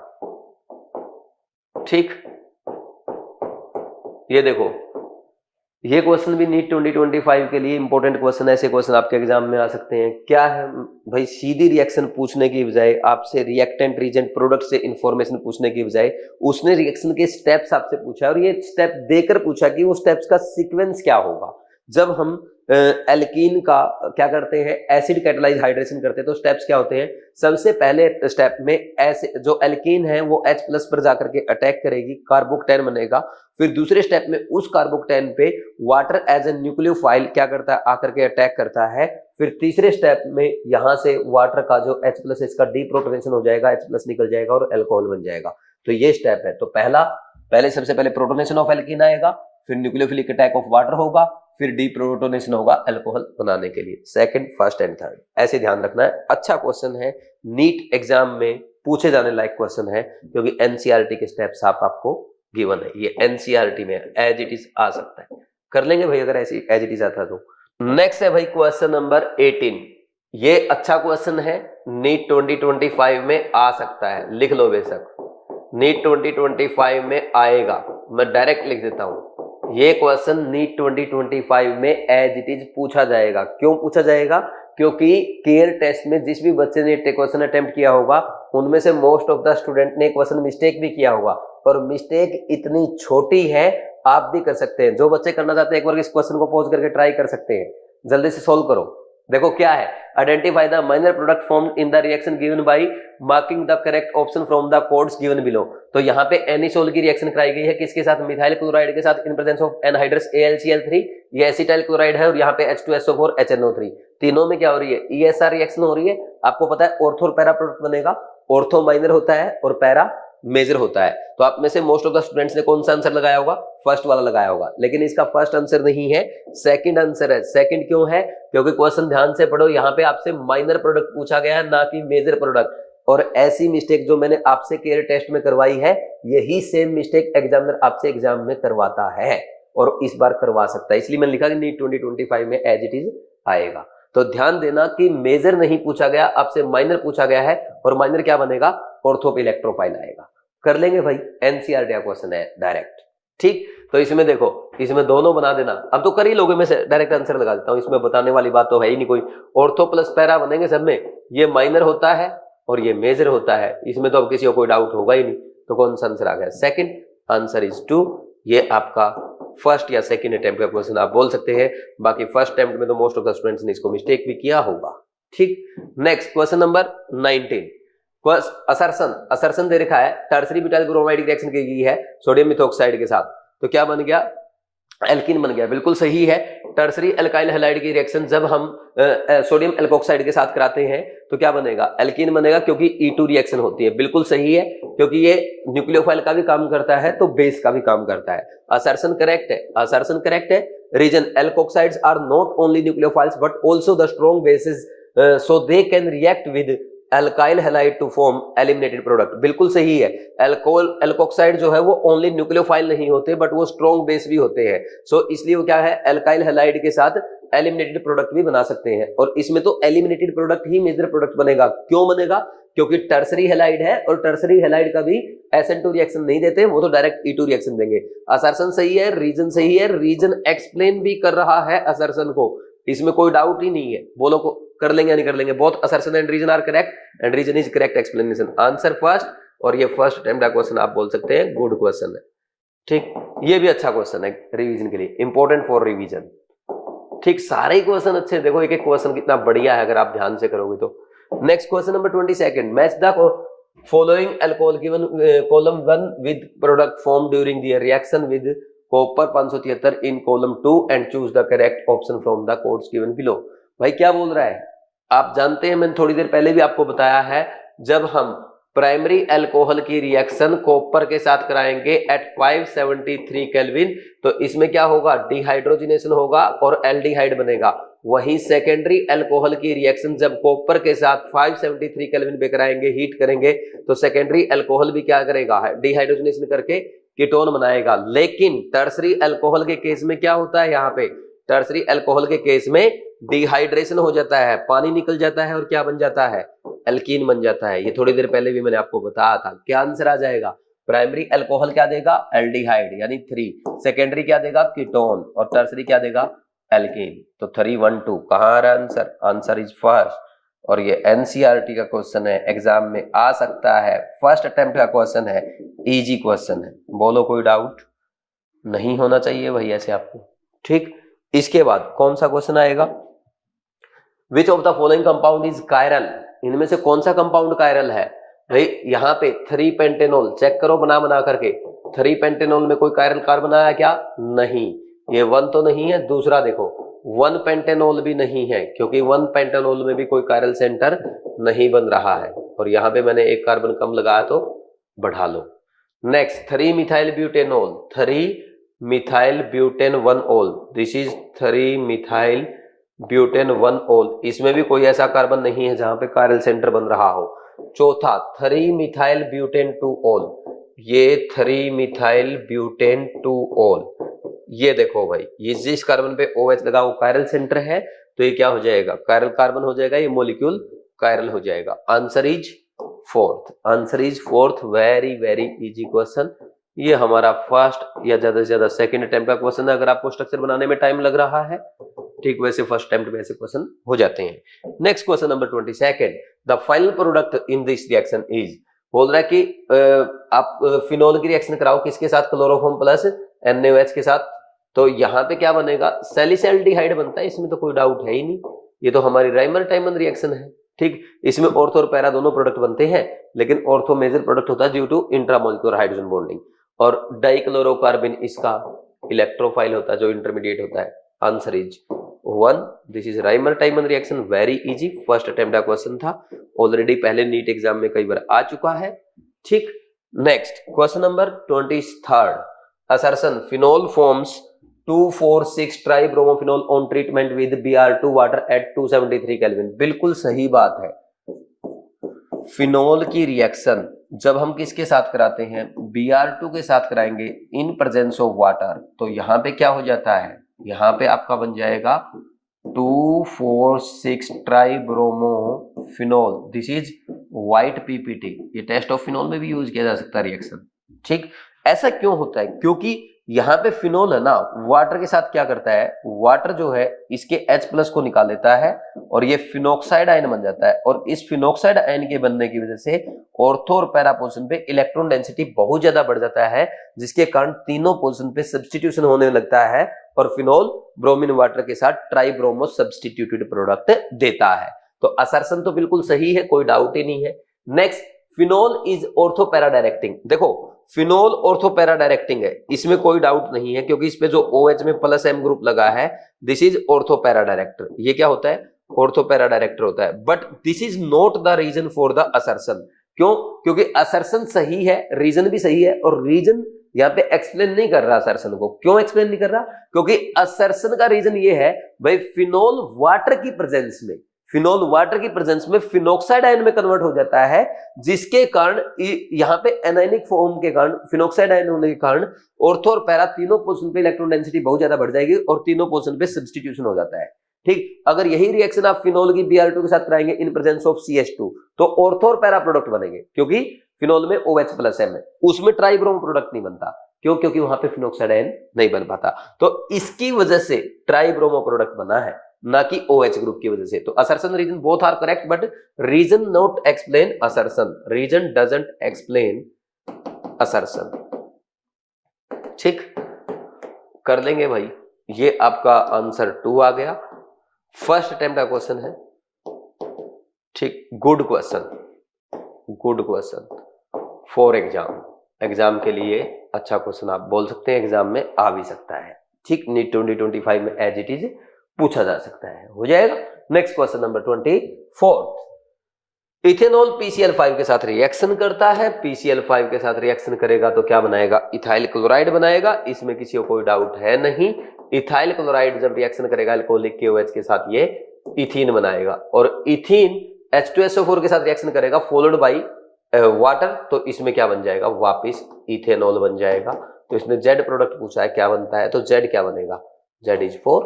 ठीक, ये देखो ये क्वेश्चन भी नीट 2025 के लिए इंपॉर्टेंट क्वेश्चन, ऐसे क्वेश्चन आपके एग्जाम में आ सकते हैं। क्या है भाई, सीधी रिएक्शन पूछने की बजाय आपसे रिएक्टेंट रीजेंट प्रोडक्ट से इंफॉर्मेशन पूछने की बजाय उसने रिएक्शन के स्टेप्स आपसे पूछा, और ये स्टेप देकर पूछा कि वो स्टेप्स का सीक्वेंस क्या होगा। जब हम एल्कीन का क्या करते हैं, एसिड कैटालाइज हाइड्रेशन करते हैं, तो स्टेप्स क्या होते हैं, सबसे पहले स्टेप में जो एल्कीन है वो H+ पर जाकर के अटैक करेगी, कार्बोक्टेन बनेगा, फिर दूसरे स्टेप में उस कार्बोक्टेन पे वाटर एज ए न्यूक्लियोफाइल क्या करता है, आकर के अटैक करता है, फिर तीसरे स्टेप में यहां से वाटर का जो H+ है इसका डीप्रोटोनेशन हो जाएगा, H+ निकल जाएगा और अल्कोहल बन जाएगा। तो ये स्टेप है। तो पहले सबसे पहले प्रोटोनेशन ऑफ एल्कीन आएगा, फिर न्यूक्लियोफिलिक अटैक ऑफ वाटर होगा, फिर डीप्रोटोनेशन होगा अल्कोहल बनाने के लिए। सेकंड, फर्स्ट एंड थर्ड ऐसे ध्यान रखना है। अच्छा क्वेश्चन है, नीट एग्जाम में पूछे जाने लायक क्वेश्चन है, क्योंकि एनसीईआरटी के स्टेप्स आपको गिवन है, ये एनसीईआरटी में एज इट इज आ सकता है, कर लेंगे भाई अगर ऐसी एज इट इज आता तो। नेक्स्ट है भाई क्वेश्चन नंबर 18। ये अच्छा क्वेश्चन है, नीट 2025 में आ सकता है, लिख लो बेशक, नीट 2025 में आएगा, मैं डायरेक्ट लिख देता हूं, ये क्वेश्चन नीट 2025 में एज इट इज पूछा जाएगा। क्यों पूछा जाएगा, क्योंकि केयर टेस्ट में जिस भी बच्चे ने क्वेश्चन अटेम्प्ट किया होगा उनमें से मोस्ट ऑफ द स्टूडेंट ने क्वेश्चन मिस्टेक भी किया होगा, और मिस्टेक इतनी छोटी है आप भी कर सकते हैं। जो बच्चे करना चाहते हैं एक बार इस क्वेश्चन को पॉज करके ट्राई कर सकते हैं, जल्दी से सोल्व करो। देखो क्या है, identify the minor product formed in the reaction given by marking the correct option from the codes given below. तो यहाँ पे एनिसोल की रिएक्शन कराई गई है, किसके साथ, मिथाइल क्लोराइड के साथ इन प्रेजेंस ऑफ एनहाइड्रस AlCl3, ये एसिटाइल क्लोराइड है, और यहाँ पे H2SO4 HNO3, तीनों में क्या हो रही है, ESR रिएक्शन हो रही है। आपको पता है ऑर्थो और पैरा प्रोडक्ट बनेगा, ऑर्थो माइनर होता है और पैरा मेजर होता है। तो आप में से मोस्ट ऑफ द स्टूडेंट्स ने कौन सा आंसर लगाया होगा, फर्स्ट वाला लगाया होगा, लेकिन इसका फर्स्ट आंसर नहीं है, सेकंड आंसर है। सेकंड क्यों है, क्योंकि क्वेश्चन ध्यान से पढ़ो, यहाँ पे आपसे माइनर प्रोडक्ट पूछा गया है, ना कि मेजर प्रोडक्ट। और ऐसी मिस्टेक जो मैंने आपसे केयर टेस्ट में करवाई है, यही सेम मिस्टेक एग्जामिनर आपसे एग्जाम में करवाता है और इस बार करवा सकता है, इसलिए मैंने लिखा कि नीट 2025 में एज इट इज आएगा। तो ध्यान देना कि मेजर नहीं पूछा गया, आपसे माइनर पूछा गया है, और माइनर क्या बनेगा, ऑर्थो पे इलेक्ट्रोफाइल आएगा। कर लेंगे भाई, एनसीईआरटी का क्वेश्चन है डायरेक्ट। ठीक, तो इसमें देखो, इसमें दोनों बना देना, अब तो कर ही लोगे, मैं डायरेक्ट आंसर लगा देता हूं, इसमें बताने वाली बात तो है ही नहीं कोई। ऑर्थो प्लस पैरा बनेंगे सब में, ये माइनर होता है और ये मेजर होता है, इसमें तो अब किसी को कोई डाउट होगा ही नहीं। तो कौन सा आंसर आ गया, सेकंड, आंसर इज 2। ये आपका फर्स्ट या सेकंड अटेम्प्ट का क्वेश्चन आप बोल सकते हैं, बाकी फर्स्ट अटेम्प्ट में तो मोस्ट ऑफ द स्टूडेंट्स ने इसको मिस्टेक भी किया होगा। ठीक, नेक्स्ट क्वेश्चन नंबर 19। असर्सन दे रखा है, टर्सरी ब्यूटाइल ब्रोमाइड की रिएक्शन की गई है सोडियम मिथॉक्साइड के साथ, तो क्या बन गया, एल्कीन बन गया। बिल्कुल सही है, टर्सरी एल्काइल हैलाइड की रिएक्शन जब हम सोडियम एल्कोक्साइड के साथ कराते हैं तो क्या बनेगा, एल्कीन बनेगा, क्योंकि E2 रिएक्शन होती है। बिल्कुल सही है, क्योंकि ये न्यूक्लियोफाइल का भी काम करता है तो बेस का भी काम करता है। असर्शन करेक्ट है, असर्शन करेक्ट है। Reason alkoxides are not only nucleophiles but also the strong bases, so they can react with alkyl halide to form eliminated product. बिल्कुल सही है, एल्कोक्साइड जो है वो ओनली न्यूक्लियोफाइल नहीं होते बट वो स्ट्रॉन्ग बेस भी होते हैं। सो इसलिए वो क्या है, अल्काइल हैलाइड के साथ एलिमिनेटेड प्रोडक्ट भी बना सकते हैं। और इसमें तो एलिमिनेटेड प्रोडक्ट ही मेजर प्रोडक्ट बनेगा। क्यों बनेगा, क्योंकि टर्सरी हैलाइड है और टर्सरी हैलाइड का भी SN2 रिएक्शन नहीं देते, वो तो डायरेक्ट E2 रिएक्शन देंगे। असर्शन सही है, रीजन सही है, रीजन एक्सप्लेन भी कर रहा है असर्शन को, इसमें कोई डाउट ही नहीं है। बोलो को कर लेंगे या नहीं कर लेंगे, both assertion and reason are correct and reason is correct explanation. Answer first, और ये फर्स्ट अटेम्प्ट का क्वेश्चन आप बोल सकते हैं गुड क्वेश्चन है। ठीक, ये भी अच्छा क्वेश्चन है रिवीजन के लिए, इंपॉर्टेंट फॉर रिवीजन। ठीक, सारे क्वेश्चन अच्छे, देखो एक एक क्वेश्चन कितना बढ़िया है अगर आप ध्यान से करोगे तो। Next question number 22, match the following alcohol given column 1 with product form during the reaction with copper 573 in column 2 and choose the correct option from the codes given below. भाई क्या बोल रहा है, आप जानते हैं, मैंने थोड़ी देर पहले भी आपको बताया है, जब हम प्राइमरी अल्कोहल की रिएक्शन कॉपर के साथ कराएंगे एट 573 केल्विन, तो इसमें क्या होगा, डिहाइड्रोजिनेशन होगा और एल्डिहाइड बनेगा। वहीं सेकेंडरी अल्कोहल की रिएक्शन जब कॉपर के साथ 573 केल्विन पे कराएंगे, हीट करेंगे, तो सेकेंडरी अल्कोहल भी क्या करेगा, डिहाइड्रोजिनेशन करके कीटोन बनाएगा। लेकिन टर्सरी अल्कोहल के केस में क्या होता है, यहाँ पे टर्सरी अल्कोहल के केस में डिहाइड्रेशन हो जाता है, पानी निकल जाता है और क्या बन जाता है, एल्कीन बन जाता है। ये थोड़ी देर पहले भी मैंने आपको बताया था। क्या आंसर आ जाएगा, प्राइमरी अल्कोहल क्या देगा, एल्डिहाइड यानी 3, सेकेंडरी क्या देगा, कीटोन, और टर्सरी क्या देगा, एल्कीन। तो 3 1 2 कहां आ रहा है आंसर, आंसर इज फर्स्ट। और ये NCERT का क्वेश्चन है, एग्जाम में आ सकता है, फर्स्ट अटेम्प्ट का क्वेश्चन है, इजी क्वेश्चन है। बोलो कोई डाउट नहीं होना चाहिए भाई ऐसे आपको। ठीक, इसके बाद कौन सा क्वेश्चन आएगा, विच of the following compound is chiral, इनमें से कौन सा कंपाउंड कायरल है। भाई यहाँ पे 3 पेंटेनॉल चेक करो बना करके, 3 पेंटेनॉल में कोई कायरल कार्बन आया क्या, नहीं, ये 1 तो नहीं है। दूसरा देखो 1 पेंटेनॉल भी नहीं है, क्योंकि 1 पेंटेनॉल में भी कोई कायरल सेंटर नहीं बन रहा है, और यहाँ पे मैंने एक कार्बन कम लगाया तो बढ़ा लो। Next 3 methyl butanol, 3 methyl butane 1-ऑल, दिस इज 3 मिथाइल ब्यूटेन 1-ऑल, इसमें भी कोई ऐसा कार्बन नहीं है जहां पे कायरल सेंटर बन रहा हो। चौथा 3 मिथाइल ब्यूटेन 2-ऑल, ये 3 मिथाइल ब्यूटेन 2-ऑल, ये देखो भाई, ये जिस कार्बन पे OH लगा वो कायरल सेंटर है, तो ये क्या हो जाएगा, कायरल कार्बन हो जाएगा, ये मॉलिक्यूल कायरल हो जाएगा। Answer is fourth, answer is fourth. Very very easy question. ये हमारा फर्स्ट या ज्यादा से ज्यादा सेकंड अटेम्प्ट का क्वेश्चन है। अगर आपको स्ट्रक्चर बनाने में टाइम लग रहा है, ठीक, वैसे फर्स्ट अटेम्प्ट में ऐसे क्वेश्चन हो जाते हैं। Next question number 22, the final product in this reaction is, बोल रहा है कि आप फिनोल की रिएक्शन कराओ किसके साथ, क्लोरोफॉर्म प्लस NaOH के साथ, तो यहाँ पे क्या बनेगा, सैलिसैल्डिहाइड बनता है, इसमें तो कोई डाउट है ही नहीं, ये तो हमारी राइमर टाइमन रिएक्शन है। ठीक, इसमें ऑर्थो और पैरा दोनों प्रोडक्ट बनते हैं, लेकिन ऑर्थो मेजर प्रोडक्ट होता है due to intramolecular hydrogen bonding, और डाइक्लोरोकार्बन इसका इलेक्ट्रोफाइल होता है जो इंटरमीडिएट होता है। Answer is 1, this is Reimer Tiemann reaction. Very easy, first attempt का क्वेश्चन था, ऑलरेडी पहले नीट एग्जाम में कई बार आ चुका है। ठीक, next question number 23, assertion phenol forms 2,4,6 tribromophenol on treatment with Br2 water at 273 kelvin. बिल्कुल सही बात है, फिनोल की रिएक्शन जब हम किसके साथ कराते हैं, Br2 के साथ कराएंगे इन प्रेजेंस ऑफ वाटर, तो यहाँ पे क्या हो जाता है, यहाँ पे आपका बन जाएगा 2,4,6 ट्राइब्रोमोफिनोल, दिस इज व्हाइट PPT। ये टेस्ट ऑफ फिनोल में भी यूज किया जा सकता है रिएक्शन। ठीक, ऐसा क्यों होता है, क्योंकि यहाँ पे फिनोल है ना, वाटर के साथ क्या करता है, वाटर जो है इसके H+ को निकाल लेता है और ये फिनोक्साइड आयन बन जाता है, और इस फिनोक्साइड आयन के बनने की वजह से ऑर्थो और पैरा पोजीशन पे इलेक्ट्रॉन डेंसिटी बहुत ज्यादा बढ़ जाता है, जिसके कारण तीनों पोजीशन पे सब्स्टिट्यूशन होने लगता है, और फिनोल ब्रोमीन वाटर के साथ ट्राइब्रोमो सब्स्टिट्यूटेड प्रोडक्ट देता है। तो असर्शन तो बिल्कुल सही है, कोई डाउट ही नहीं है। Next, phenol is ortho para directing. देखो फिनोल ऑर्थो पैरा डायरेक्टिंग है, इसमें कोई डाउट नहीं है, क्योंकि इस पे जो OH में +M ग्रुप लगा है, this is ortho para director. ये क्या होता है, ऑर्थो पैरा डायरेक्टर होता है, but this is not the reason for the assertion. क्यों? क्योंकि असर्शन सही है, रीजन भी सही है, और रीजन यहाँ पे एक्सप्लेन नहीं कर रहा असर्शन को। क्यों एक्सप्लेन नहीं कर रहा? क्योंकि असर्शन का रीजन ये है भाई, फिनोल वाटर की प्रेजेंस में, फिनोल वाटर की प्रेजेंस में फिनोक्साइड आयन में कन्वर्ट हो जाता है, जिसके कारण यहाँ पे एनायनिक फॉर्म के कारण, फिनोक्साइड आयन होने के कारण ऑर्थो और पैरा तीनों पोजीशन पे इलेक्ट्रॉन डेंसिटी बहुत ज्यादा बढ़ जाएगी और तीनों पोजीशन पे सब्स्टिट्यूशन हो जाता है। ठीक, अगर यही रिएक्शन आप फिनोल की Br2 के साथ कराएंगे इन प्रेजेंस ऑफ CH2, तो ऑर्थो और पैरा प्रोडक्ट बनेंगे, क्योंकि फिनोल में OH+M है, उसमें ट्राइब्रोमो प्रोडक्ट नहीं बनता। क्यों? क्योंकि वहां पे फिनोक्साइड आयन नहीं बन पाता। तो इसकी वजह से ट्राइब्रोमो प्रोडक्ट बना है, ना कि OH ग्रुप की वजह से। तो assertion reason both are correct, but reason not explain assertion, reason doesn't explain assertion. ठीक, कर लेंगे भाई। ये आपका आंसर 2 आ गया, फर्स्ट अटेम्प्ट का क्वेश्चन है। ठीक, good question, good question for exam, exam के लिए अच्छा क्वेश्चन आप बोल सकते हैं, एग्जाम में आ भी सकता है। ठीक, नीट 2025 में एज इट इज पूछा जा सकता है, हो जाएगा। Next question number 24। Ethanol PCl5 के साथ रिएक्शन करता है, PCl5 के साथ रिएक्शन करेगा तो क्या बनाएगा? इथाइल क्लोराइड बनाएगा, इसमें किसी को कोई डाउट है नहीं। इथाइल क्लोराइड जब रिएक्शन करेगा अल्कोहलिक KOH के साथ, ये इथीन बनाएगा, और इथीन H2SO4 के साथ रिएक्शन करेगा फॉलोड बाई वाटर, तो इसमें क्या बन जाएगा? वापिस इथेनॉल बन जाएगा। तो इसने Z प्रोडक्ट पूछा है, क्या बनता है? तो Z क्या बनेगा? Z इज 4,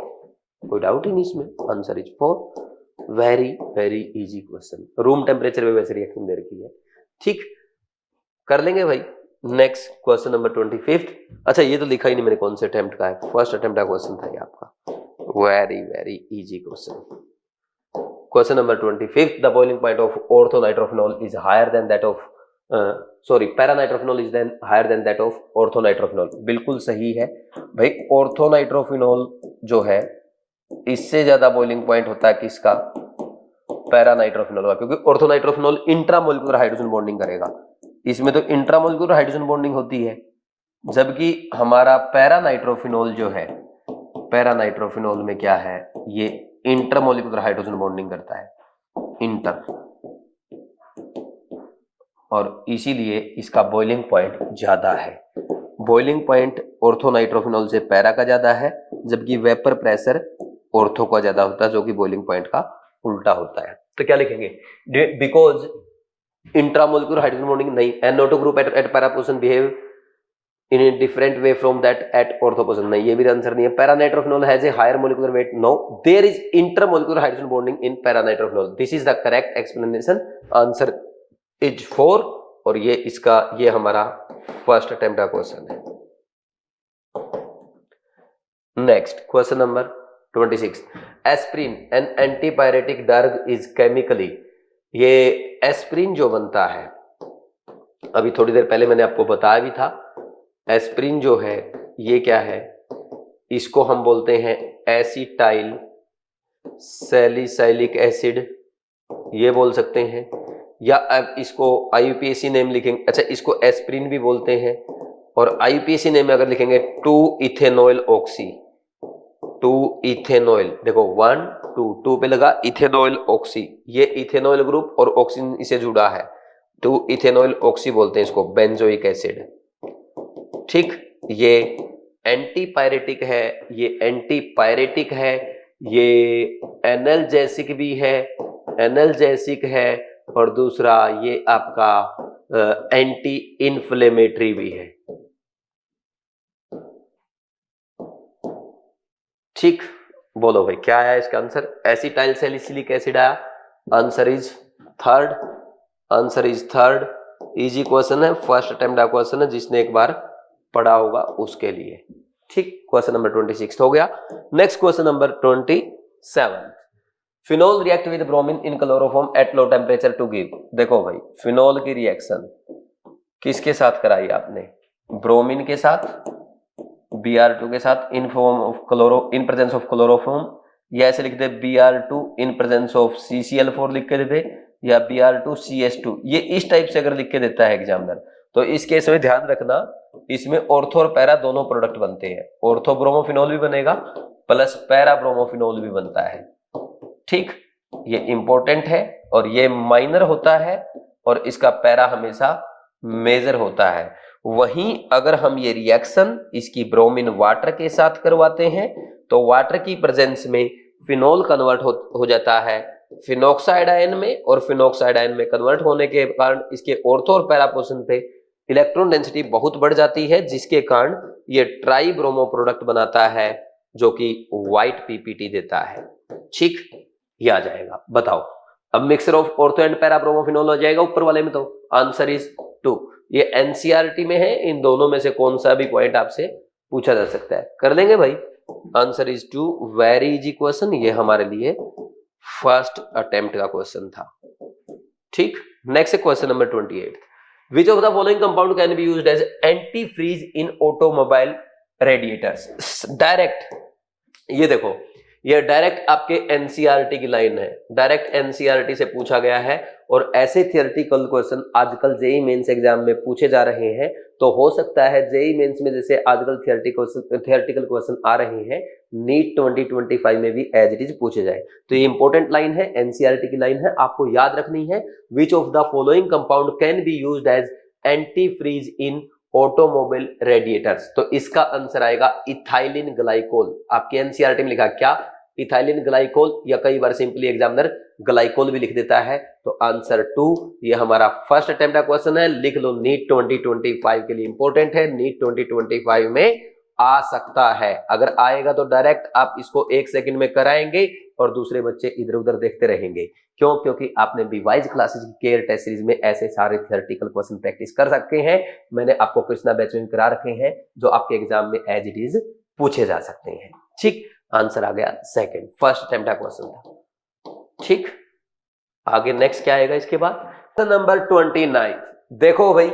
कोई डाउट ही नहीं इसमें, answer is 4। Very very easy question, room temperature में वैसे रिएक्शन दे रखी है। ठीक, कर लेंगे भाई। Next question number 25। अच्छा, ये तो लिखा ही नहीं मैंने कौन से अटेम्प्ट का है, फर्स्ट अटेम्प्ट का क्वेश्चन था ये आपका। Very very easy question. Question number 25, the boiling point of orthonitrophenol is higher than that of paranitrophenol is than higher than that of orthonitrophenol. बिल्कुल सही है भाई, ऑर्थोनाइट्रोफिनॉल जो है इससे ज्यादा बॉइलिंग पॉइंट होता है किसका? पैरानाइट्रोफिनॉल का, क्योंकि ऑर्थोनाइट्रोफिनॉल इंट्रामोलिकुलर हाइड्रोजन बॉन्डिंग करेगा, इसमें तो इंट्रामोलिकुलर हाइड्रोजन बॉन्डिंग होती है, जबकि हमारा पैरानाइट्रोफिनॉल जो है, पैरानाइट्रोफिनॉल में क्या है? ये इंटरमोलिकुलर हाइड्रोजन बॉन्डिंग करता है, इंटर, और इसीलिए इसका बॉइलिंग पॉइंट ज्यादा है। बॉइलिंग पॉइंट ऑर्थोनाइट्रोफिनॉल से पैरा का ज्यादा है, जबकि वेपर प्रेशर ऑर्थो का ज्यादा होता है, जो कि बॉइलिंग पॉइंट का उल्टा होता है। तो क्या लिखेंगे? बिकॉज इंट्रामोलिकुलर हाइड्रोजन बॉन्डिंग नहीं, NO2 group at para position behave in a different way from that at ortho position, नहीं, ये भी आंसर नहीं है। Paranitrophenol has a higher molecular weight, no, there is intermolecular hydrogen bonding in paranitrophenol, this is the correct explanation, answer is 4, और ये इसका, ये हमारा फर्स्ट अटेम्प्ट का क्वेश्चन है। Next question number 26, aspirin an antipyretic drug is chemically, ये aspirin जो बनता है, अभी थोड़ी देर पहले मैंने आपको बताया भी था, एस्प्रिन जो है ये क्या है? इसको हम बोलते हैं एसिटाइल सैलिसाइलिक एसिड, ये बोल सकते हैं, या अब इसको IUPAC नेम लिखेंगे। अच्छा, इसको एस्प्रिन भी बोलते हैं, और IUPAC नेम में अगर लिखेंगे 2-इथेनॉइल ऑक्सी, 2-इथेनॉइल, देखो 1 2 पे लगा इथेनॉइल ऑक्सी, ये इथेनॉइल ग्रुप और ऑक्सीजन इसे जुड़ा है, 2-इथेनॉइल ऑक्सी बोलते हैं इसको, बेंजोइक एसिड। ठीक, ये एंटीपायरेटिक है, ये एंटीपायरेटिक है, ये एनाल्जेसिक भी है, एनाल्जेसिक है, और दूसरा ये आपका एंटी इन्फ्लेमेटरी भी है। ठीक, बोलो भाई क्या आया इसका आंसर? एसिटाइल सैलिसिलिक एसिड आया, answer is third, answer is third. Easy question है, फर्स्ट अटेम्प्ट का क्वेश्चन है, जिसने एक बार पढ़ा होगा उसके लिए। ठीक, क्वेश्चन नंबर 26 हो गया। Next question number 27, phenol react with bromine in chloroform at low temperature to give. देखो भाई, फिनोल की रिएक्शन किसके साथ कराई आपने? ब्रोमीन के साथ, Br2 के साथ, in form of chloro, in presence of chloroform, या ऐसे लिख दे Br2 in presence of CCl4 लिख के दे दे, या Br2 CH2, ये इस टाइप से अगर लिख के देता है एग्जामिनर, तो इस केस में ध्यान रखना, इसमें ऑर्थो और पैरा दोनों प्रोडक्ट बनते हैं, ऑर्थो ब्रोमोफिनॉल भी बनेगा प्लस पैरा ब्रोमोफिनॉल भी बनता है। ठीक, ये इंपॉर्टेंट है और ये माइनर होता है और इसका पैरा हमेशा मेजर होता है। वहीं अगर हम ये रिएक्शन इसकी ब्रोमीन वाटर के साथ करवाते हैं तो वाटर की प्रेजेंस में फिनोल कन्वर्ट हो जाता है फिनोक्साइड आयन में, और फिनोक्साइड आयन में कन्वर्ट होने के कारण इसके ऑर्थो और पैरा पोजीशन पे इलेक्ट्रॉन डेंसिटी बहुत बढ़ जाती है, जिसके कारण ये ट्राई ब्रोमो प्रोडक्ट बनाता है जो कि व्हाइट पीपीटी देता है। ठीक, ये आ जाएगा। बताओ अब mixture of ortho and para bromophenol हो जाएगा ऊपर वाले में, तो आंसर इज 2। ये एनसीईआरटी में है, इन दोनों में से कौन सा भी पॉइंट आपसे पूछा जा सकता है। कर लेंगे भाई, answer is 2। Very easy question, ये हमारे लिए फर्स्ट अटेम्प्ट का क्वेश्चन था। ठीक, next question number 28। Which of the following compound can be used as antifreeze in automobile radiators. Direct ये देखो, ये डायरेक्ट आपके एनसीईआरटी की लाइन है, डायरेक्ट एनसीईआरटी से पूछा गया है। और ऐसे थियोरेटिकल क्वेश्चन आजकल जेईई मेंस एग्जाम में पूछे जा रहे हैं, तो हो सकता है जेईई मेंस में जैसे आजकल थियोरेटिकल क्वेश्चन आ रहे हैं, नीट 2025 में भी एज इट इज पूछे जाए। तो ये इंपॉर्टेंट लाइन है, एनसीईआरटी की लाइन है, आपको याद रखनी है। Which of the following compound can be used as antifreeze in automobile radiators. तो इसका आंसर आएगा इथाइलिन ग्लाइकोल। आपके एनसीईआरटी में लिखा क्या, इथाइलिन ग्लाइकोल, या कई बार सिंपली एग्जामिनर ग्लाइकोल भी लिख देता है। तो आंसर 2, ये हमारा फर्स्ट अटेम्प्ट का क्वेश्चन है। लिख लो, नीट 2025 के लिए इंपॉर्टेंट है, नीट 2025 में आ सकता है। अगर आएगा तो डायरेक्ट आप इसको 1 सेकंड में कराएंगे और दूसरे बच्चे इधर उधर देखते रहेंगे। क्यों? क्योंकि आपने बीवाइज क्लासेस की केयर टेस्ट सीरीज में ऐसे सारे थियोरेटिकल क्वेश्चन प्रैक्टिस कर सकते हैं। मैंने आपको कृष्णा बैच में करा रखे हैं जो आपके एग्जाम में एज इट इज पूछे जा सकते हैं। ठीक, आंसर आ गया सेकंड, फर्स्ट अटेम्प्ट का क्वेश्चन था। ठीक, आगे नेक्स्ट क्या आएगा इसके बाद, नंबर 29। देखो भाई,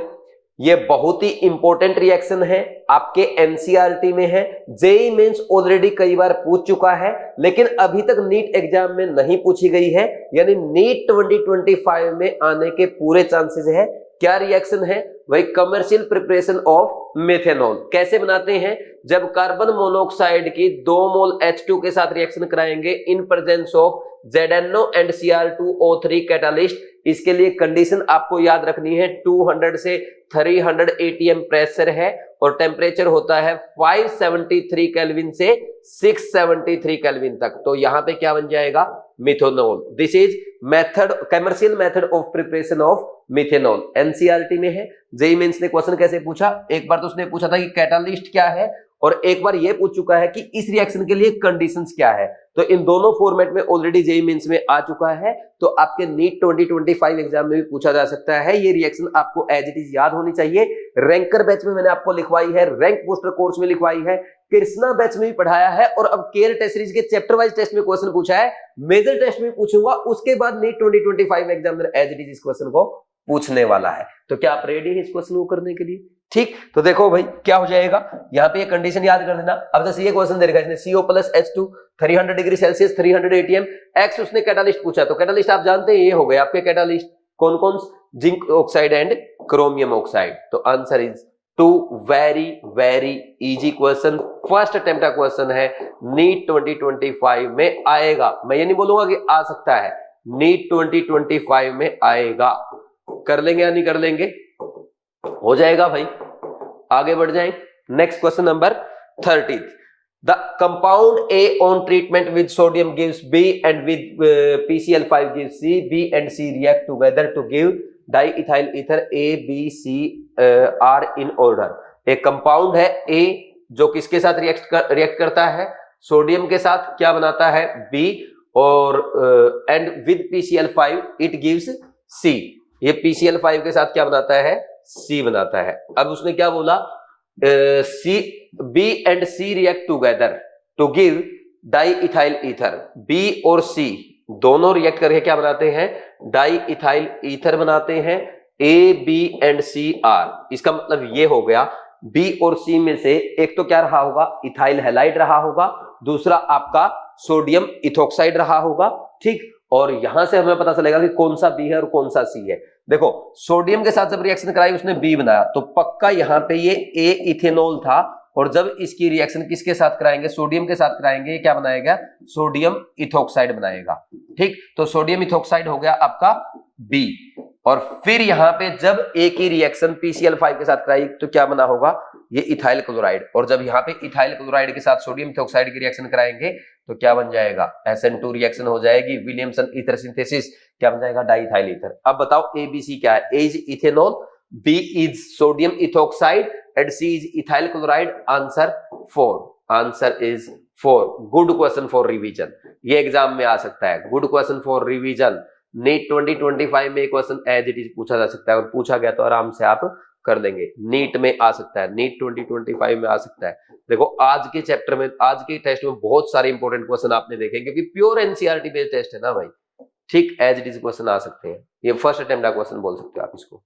ये बहुत ही इंपॉर्टेंट रिएक्शन है, आपके एनसीईआरटी में है, जेईई मेंस ऑलरेडी कई बार पूछ चुका है, लेकिन अभी तक नीट एग्जाम में नहीं पूछी गई है, यानी नीट 2025 में आने के पूरे चांसेस है। क्या रिएक्शन है भाई, कमर्शियल प्रिपरेशन ऑफ मेथेनॉल। कैसे बनाते हैं, जब कार्बन मोनोऑक्साइड की 2 मोल H2 के साथ रिएक्शन कराएंगे इन presence of ZNO and Cr2O3 catalyst. इसके लिए कंडीशन आपको याद रखनी है, 200 से 300 ATM प्रेशर है और टेम्परेचर होता है 573 केल्विन से 673 केल्विन तक। तो यहां पे क्या बन जाएगा, methanol. This is method, commercial method of preparation of methanol. NCERT में है। जेईई मेंस ने क्वेश्चन कैसे पूछा, एक बार तो उसने पूछा था कि कैटालिस्ट क्या है, और एक बार यह पूछ चुका है कि इस रिएक्शन के लिए कंडीशंस क्या है। तो इन दोनों फॉर्मेट में ऑलरेडी जेईई मेंस में आ चुका है, तो आपके नीट 2025 एग्जाम में भी पूछा जा सकता है। ये रिएक्शन आपको एज इट इज याद होनी चाहिए। रैंकर बैच में मैंने आपको लिखवाई है, रैंक बूस्टर कोर्स में लिखवाई है, कृष्णा बैच में भी पढ़ाया है, और अब केयर टेस्ट सीरीज के चैप्टर वाइज टेस्ट में क्वेश्चन पूछा है, मेजर टेस्ट में पूछूंगा, उसके बाद NEET 2025 examiner as it is इस क्वेश्चन को पूछने वाला है। तो क्या आप रेडी है इस क्वेश्चन को करने के लिए? ठीक, तो देखो भाई क्या हो जाएगा, यहाँ पे ये कंडीशन याद कर लेना। अब जैसे ये क्वेश्चन दे रखा है इसने CO+H2 300 degree Celsius 300 ATM X, उसने कैटालिस्ट पूछा, तो कैटालिस्ट आप जानते हैं ये हो गए आपके कैटालिस्ट, कौन कौन, zinc oxide and chromium oxide. तो answer is 2। Very very easy question, first attempt का क्वेश्चन है, नीट 2025 में आएगा। मैं ये नहीं बोलूंगा कि आ सकता है, नीट 2025 में आएगा। कर लेंगे या नहीं कर लेंगे, हो जाएगा भाई। आगे बढ़ जाएं, next question number 30। The compound A on treatment with sodium gives B and with PCl5 gives C. B and C react together to give diethyl ether A, B, C are in order. एक compound है A जो किसके साथ react करता है, sodium के साथ, क्या बनाता है B, और and with PCl5 it gives C। ये PCl5 के साथ क्या बनाता है, C बनाता है। अब उसने क्या बोला, B and C react together to give diethyl ether। B और C दोनों रिएक्ट करके क्या बनाते हैं, डाइइथाइल ईथर बनाते हैं। A, B and C R, इसका मतलब ये हो गया B और C में से एक तो क्या रहा होगा, इथाइल हैलाइड रहा होगा, दूसरा आपका सोडियम इथोक्साइड रहा होगा। ठीक, और यहां से हमें पता चलेगा कि कौन सा B है और कौन सा C है। देखो सोडियम के साथ जब रिएक्शन कराई उसने B बनाया, तो पक्का यहां पे ये A इथेनॉल था और जब इसकी रिएक्शन किसके साथ कराएंगे, सोडियम के साथ कराएंगे, ये क्या बनाएगा, सोडियम इथोक्साइड बनाएगा। ठीक, तो सोडियम इथोक्साइड हो गया आपका बी। और फिर यहां पे जब ए की रिएक्शन PCl5 के साथ कराई तो क्या बना होगा, ये इथाइल क्लोराइड। और जब यहाँ पे इथाइल क्लोराइड के साथ सोडियम इथोक्साइड की रिएक्शन कराएंगे तो क्या बन जाएगा, SN2 रिएक्शन हो जाएगी, विलियमसन ईथर सिंथेसिस, क्या बन जाएगा, डाइथाइल ईथर। अब बताओ ABC क्या है, A is ethanol, B is sodium ethoxide and C is ethyl chloride. Answer 4, answer is 4। Good question for revision, ये एग्जाम में आ सकता है, good question for revision. NEET 2025 में क्वेश्चन एज इट इज पूछा जा सकता है, और पूछा गया तो आराम से आप कर लेंगे। नीट में आ सकता है, नीट 2025 में आ सकता है। देखो आज के चैप्टर में, आज के टेस्ट में बहुत सारे इंपॉर्टेंट क्वेश्चन आपने देखे, क्योंकि प्योर एनसीईआरटी बेस्ड टेस्ट है ना भाई। ठीक, एज इट इज क्वेश्चन आ सकते हैं, ये फर्स्ट अटेम्प्ट का क्वेश्चन बोल सकते हो आप इसको।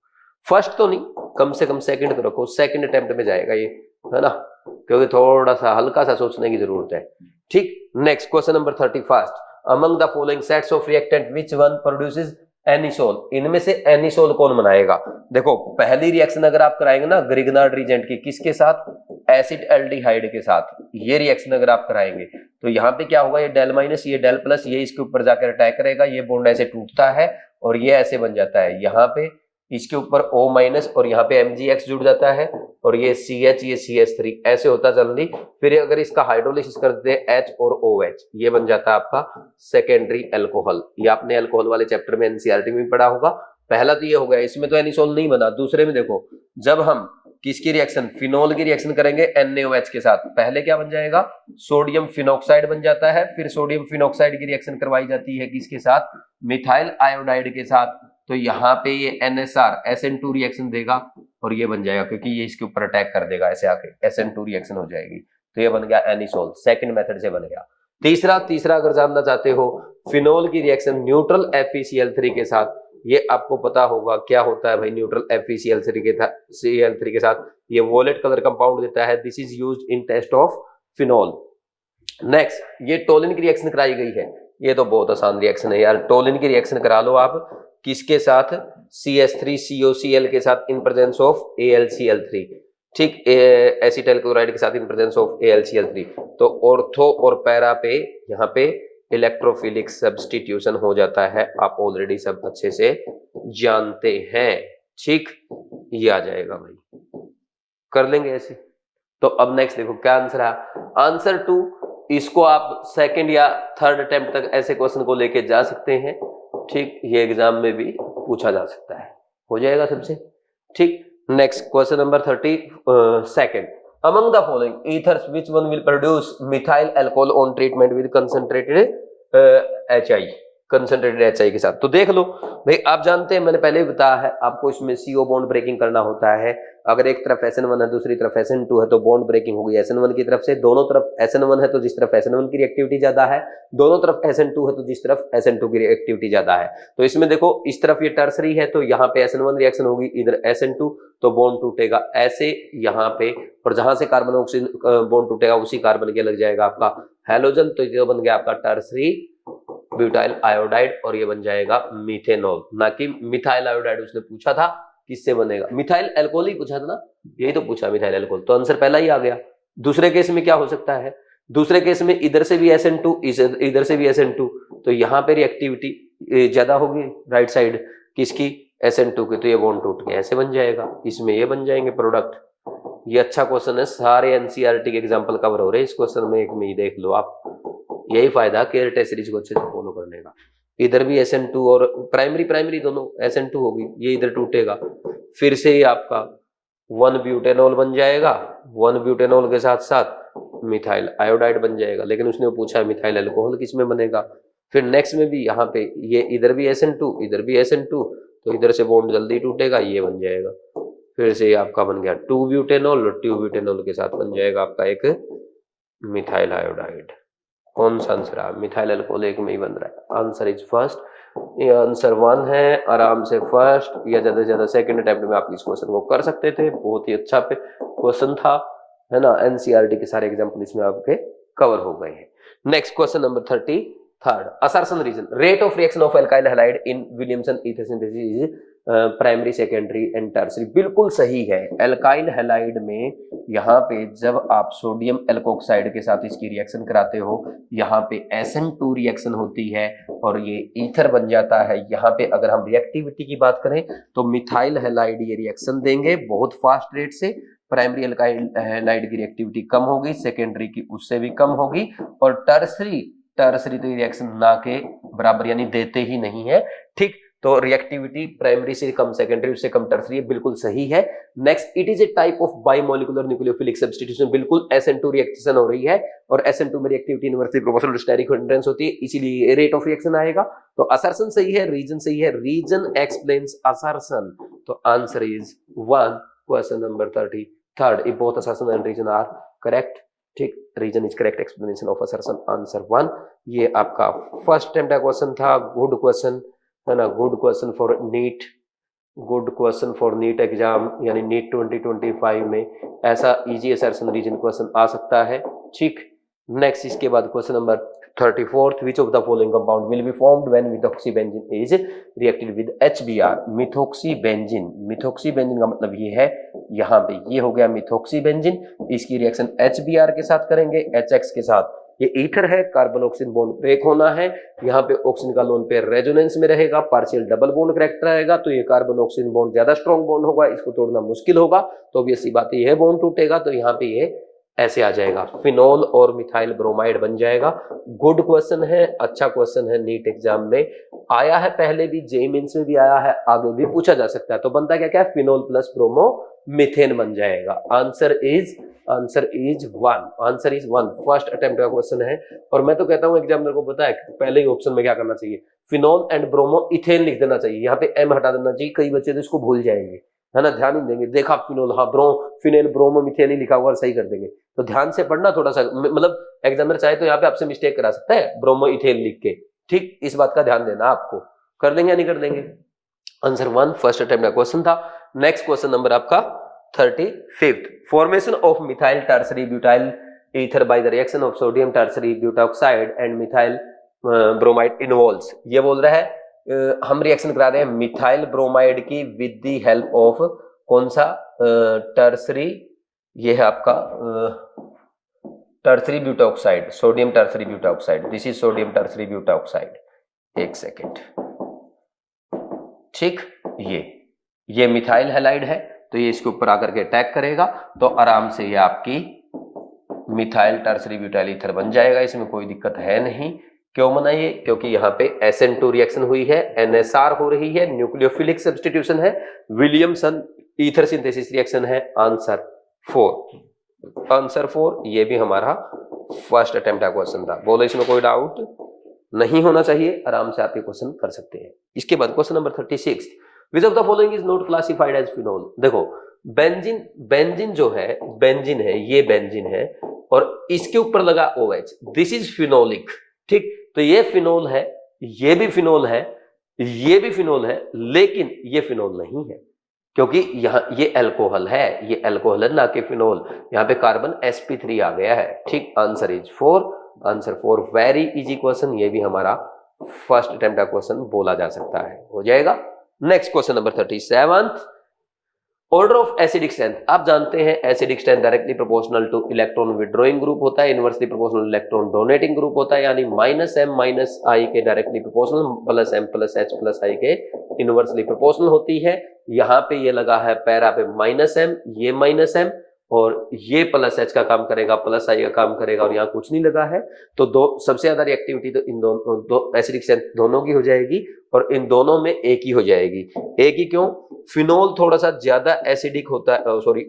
फर्स्ट तो नहीं, कम से कम सेकंड तो रखो, सेकंड अटेम्प्ट में जाएगा ये, है ना, क्योंकि थोड़ा सा हल्का सा सोचने की जरूरत है। ठीक, next question number 31, among the following sets of reactant which one produces anisole, इनमें से एनिसोल कौन बनाएगा। देखो पहली रिएक्शन अगर आप कराएंगे ना ग्रिग्नार्ड रीजेंट की, किसके साथ, एसिड एल्डिहाइड के साथ, ये रिएक्शन अगर आप कराएंगे तो यहाँ पे क्या होगा, ये डेल माइनस, ये डेल प्लस, ये इसके ऊपर जाकर अटैक करेगा, ये बॉन्ड ऐसे टूटता है और ये ऐसे बन जाता है, यहाँ पे इसके ऊपर O माइनस और यहाँ पे MgX जुड़ जाता है, और ये CH, ये CH3 ऐसे होता जल्दी। फिर अगर इसका हाइड्रोलिसिस कर देते हैं H और OH, ये बन जाता है आपका सेकेंडरी अल्कोहल। ये आपने अल्कोहल वाले चैप्टर में एनसीईआरटी में पढ़ा होगा। पहला तो ये हो गया, इसमें तो एनिसोल नहीं बना। दूसरे में देखो, जब हम किसकी रिएक्शन, फिनोल की रिएक्शन करेंगे NaOH के साथ, पहले क्या बन जाएगा, सोडियम फिनोक्साइड बन जाता है। फिर सोडियम फिनोक्साइड की रिएक्शन करवाई जाती है किसके साथ, मिथाइल आयोडाइड के साथ, तो यहाँ पे ये NSR SN2 रिएक्शन देगा और ये बन जाएगा, क्योंकि ये इसके ऊपर अटैक कर देगा ऐसे आके, SN2 रिएक्शन हो जाएगी, तो ये बन गया एनिसोल, सेकंड मेथड से बन गया। तीसरा अगर जानना चाहते हो, फिनोल की रिएक्शन न्यूट्रल FeCl3 के साथ, ये आपको पता होगा क्या होता है भाई, न्यूट्रल FeCl3 के साथ ये वोलेट कलर कंपाउंड देता है। This is used in test of phenol. Next, ये टोलिन की रिएक्शन कराई गई है, ये तो बहुत आसान रिएक्शन है यार, टोलिन की रिएक्शन करा लो आप, किसके साथ, CH3COCl के साथ इन प्रेजेंस ऑफ AlCl3। ठीक, एसिटाइल क्लोराइड के साथ इन प्रेजेंस ऑफ AlCl3। तो ऑर्थो और पैरा पे यहाँ पे इलेक्ट्रोफिलिक सब्स्टिट्यूशन हो जाता है, आप ऑलरेडी सब अच्छे से जानते हैं। ठीक, ये आ जाएगा भाई, कर लेंगे ऐसे। तो अब नेक्स्ट देखो क्या आंसर है, आंसर 2। इसको आप सेकंड या थर्ड अटेम्प्ट तक ऐसे क्वेश्चन को लेके जा सकते हैं। ठीक, ये एग्जाम में भी पूछा जा सकता है, हो जाएगा सबसे। ठीक, next question number 32, among the following ethers which one will produce methyl alcohol on treatment with concentrated HI के साथ। तो देख लो भाई, आप जानते हैं, मैंने पहले भी बताया है आपको, इसमें CO बॉन्ड ब्रेकिंग करना होता है। अगर एक तरफ SN1 है, दूसरी तरफ SN2 है, तो बॉन्ड ब्रेकिंग होगी SN1 की तरफ से। दोनों तरफ SN1 है तो जिस तरफ SN1 की रिएक्टिविटी ज्यादा है, दोनों तरफ SN2 है तो जिस तरफ SN2 की रिएक्टिविटी ज्यादा है। तो इसमें देखो, इस तरफ ये टर्सरी है तो यहाँ पे SN1 रिएक्शन होगी, इधर SN2, तो बॉन्ड टूटेगा ऐसे यहाँ पे, और जहां से कार्बन ऑक्सीजन बॉन्ड टूटेगा उसी कार्बन के लग जाएगा आपका हैलोजन, तो ये बन गया आपका टर्सरी ब्यूटाइल आयोडाइड, और ये बन जाएगा मीथेनॉल, ना कि मिथाइल आयोडाइड। उसने पूछा था किससे बनेगा, मिथाइल अल्कोहल ही पूछा था ना, यही तो पूछा मिथाइल अल्कोहल, तो आंसर पहला ही आ गया। दूसरे केस में क्या हो सकता है, दूसरे केस में इधर से भी SN2, इधर से भी SN2, तो यहाँ पे रिएक्टिविटी ज्यादा होगी राइट साइड किसकी, SN2 की, तो ये बॉन्ड टूट के ऐसे बन जाएगा, इसमें ये बन जाएंगे प्रोडक्ट। ये अच्छा क्वेश्चन है, सारे एनसीईआरटी के एग्जाम्पल कवर हो रहे हैं इस क्वेश्चन में, एक में ही देख लो आप। यही फायदा केयर टेस्ट सीरीज को अच्छे से फॉलो करने का। इधर भी SN2 और प्राइमरी दोनों SN2 होगी, ये इधर टूटेगा, फिर से ही आपका 1 ब्यूटेनॉल बन जाएगा, 1 ब्यूटेनॉल के साथ साथ मिथाइल आयोडाइड बन जाएगा। लेकिन उसने पूछा मिथाइल अल्कोहल किस में बनेगा। फिर नेक्स्ट में भी यहाँ पे ये इधर भी SN2, इधर भी SN2, तो इधर से बॉन्ड जल्दी टूटेगा, ये बन जाएगा। फिर से आपका बन गया 2 ब्यूटेनॉल, और 2 ब्यूटेनॉल के साथ बन जाएगा आपका एक मिथाइल आयोडाइड। कौन सा आंसर है, मिथाइल अल्कोहल एक में ही बन रहा है, आंसर इज फर्स्ट। ये आंसर 1 है, आराम से फर्स्ट या ज्यादा से ज्यादा सेकंड अटेम्प्ट में आप इस क्वेश्चन को कर सकते थे, बहुत ही अच्छा क्वेश्चन था, है ना। एनसीईआरटी के सारे एग्जाम्पल इसमें आपके कवर हो गए हैं। Next question number 33, assertion reason, rate of reaction of alkyl halide in Williamson ether synthesis is primary secondary and tertiary, बिल्कुल सही है। एल्काइल हैलाइड में यहाँ पे जब आप सोडियम एल्कोक्साइड के साथ इसकी रिएक्शन कराते हो, यहाँ पे SN2 रिएक्शन होती है और ये ईथर बन जाता है। यहाँ पे अगर हम रिएक्टिविटी की बात करें तो मिथाइल हैलाइड ये रिएक्शन देंगे बहुत फास्ट रेट से। प्राइमरी एल्काइल हैलाइड की रिएक्टिविटी कम होगी, सेकेंडरी की उससे भी कम होगी, और टर्सरी तो रिएक्शन ना के बराबर यानी देते ही नहीं है। ठीक, तो रिएक्टिविटी प्राइमरी से कम, सेकेंडरी से कम, टर्सरी बिल्कुल सही है। Next, it is a type of bimolecular nucleophilic substitution, बिल्कुल SN2 रिएक्शन हो रही है और SN2 में reactivity inversely proportional to steric hindrance होती है, इसीलिए रेट ऑफ रिएक्शन आएगा। तो असर्शन सही है, रीजन सही है, रीजन एक्सप्लेन्स असर्शन, तो आंसर इज 1, क्वेश्चन number 33। If both assertion and reason are correct, ठीक, reason is correct explanation of assertion, answer 1। ये आपका फर्स्ट अटेम्प्ट का क्वेश्चन था, गुड क्वेश्चन है ना, good question for NEET, good question for NEET exam, यानी NEET 2025 में ऐसा इजी असर्शन रीजन क्वेश्चन आ सकता है। ठीक, नेक्स्ट इसके बाद question number 34, which of the following compound will be formed when methoxybenzene is reacted with HBr? मिथोक्सीबेंजीन का मतलब ये है, यहाँ पे ये हो गया मिथोक्सीबेंजीन, इसकी रिएक्शन HBr के साथ करेंगे, HX के साथ, ये ईथर है, कार्बन ऑक्सीजन बॉन्ड ब्रेक होना है, यहाँ पे ऑक्सीजन का लोन पेयर रेजोनेंस में रहेगा, पार्शियल डबल बॉन्ड करेक्टर आएगा, तो ये कार्बन ऑक्सीजन बॉन्ड ज्यादा स्ट्रॉन्ग बॉन्ड होगा, इसको तोड़ना मुश्किल होगा, तो अब ये बात ये बॉन्ड टूटेगा, तो यहाँ पे ये ऐसे आ जाएगा, फिनोल और मिथाइल ब्रोमाइड बन जाएगा। गुड क्वेश्चन है, अच्छा क्वेश्चन है, नीट एग्जाम में आया है, पहले भी जेईई मेंस में भी आया है, आगे भी पूछा जा सकता है। तो बनता क्या क्या है, फिनोल प्लस ब्रोमो मिथेन बन जाएगा। Answer is 1, answer is 1, first attempt का क्वेश्चन है। और मैं तो कहता हूं एग्जामिनर को पता है पहले ही ऑप्शन में क्या करना चाहिए, फिनोल एंड ब्रोमो इथेन लिख देना चाहिए, यहाँ पे एम हटा देना चाहिए, कई बच्चे तो इसको भूल जाएंगे, है ना, ध्यान नहीं देंगे, देखा फिनोल, हाँ फिनेल ब्रोमो मिथेन ही लिखा हुआ, सही कर देंगे। तो ध्यान से पढ़ना थोड़ा सा, मतलब एग्जामिनर चाहे तो यहाँ पे आपसे मिस्टेक करा सकता है ब्रोमो इथेन लिख के, ठीक, इस बात का ध्यान देना आपको। कर देंगे या नहीं कर देंगे? आंसर 1, फर्स्ट अटेम्प्ट का क्वेश्चन था। नेक्स्ट क्वेश्चन नंबर आपका 35, formation of methyl tertiary butyl ether by the reaction of sodium tertiary butoxide and methyl bromide involves. ये बोल रहा है हम रिएक्शन करा रहे हैं मिथाइल ब्रोमाइड की विद द हेल्प ऑफ कौन सा, टर्सरी, ये है आपका tertiary butoxide, sodium tertiary butoxide, this is sodium tertiary butoxide. एक सेकेंड, ठीक, ये मिथाइल हैलाइड है, तो ये इसके ऊपर आकर के अटैक करेगा, तो आराम से ये आपकी मिथाइल टर्सरी ब्यूटाइल ईथर बन जाएगा, इसमें कोई दिक्कत है नहीं। क्यों बनाइए? क्योंकि यहाँ पे SN2 रिएक्शन हुई है, NSR हो रही है, न्यूक्लियोफिलिक सब्स्टिट्यूशन है, विलियमसन ईथर सिंथेसिस रिएक्शन है। आंसर 4, ये भी हमारा फर्स्ट अटेम्प्ट का क्वेश्चन था। बोलो इसमें कोई डाउट नहीं होना चाहिए, आराम से आप ये क्वेश्चन कर सकते हैं। इसके बाद question number 36, which of the following is not classified as phenol. देखो बेंजीन जो है, बेंजीन है, ये बेंजीन है और इसके ऊपर लगा OH, दिस इज फिनोलिक, ठीक, तो ये फिनोल है, ये भी फिनोल है, ये भी फिनोल है, लेकिन ये फिनोल नहीं है, क्योंकि यहाँ ये अल्कोहल है, ये अल्कोहल है ना कि फिनोल, यहाँ पे कार्बन sp3 आ गया है, ठीक। Answer is 4, answer 4, very easy question, ये भी हमारा फर्स्ट अटेम्प्ट का क्वेश्चन बोला जा सकता है, हो जाएगा। Next question number 37, order of acidic strength. आप जानते हैं acidic strength directly proportional two electron withdrawing group होता है, inversely proportional electron donating group होता है, यानी -m-i के डायरेक्टली प्रोपोर्शनल, +m+h+i के इनवर्सली प्रोपोर्शनल होती है। यहाँ पे ये लगा है पैरा पे -m, ये -m और ये +h का काम करेगा, +i का काम करेगा, और यहाँ कुछ नहीं लगा है, तो दो सबसे ज्यादा रिएक्टिविटी तो इन दो एसिडिक स्ट्रेंथ दोनों की हो जाएगी, और इन दोनों में एक ही हो जाएगी। एक ही क्यों? फिनोल थोड़ा सा ज्यादा एसिडिक होता है, सॉरी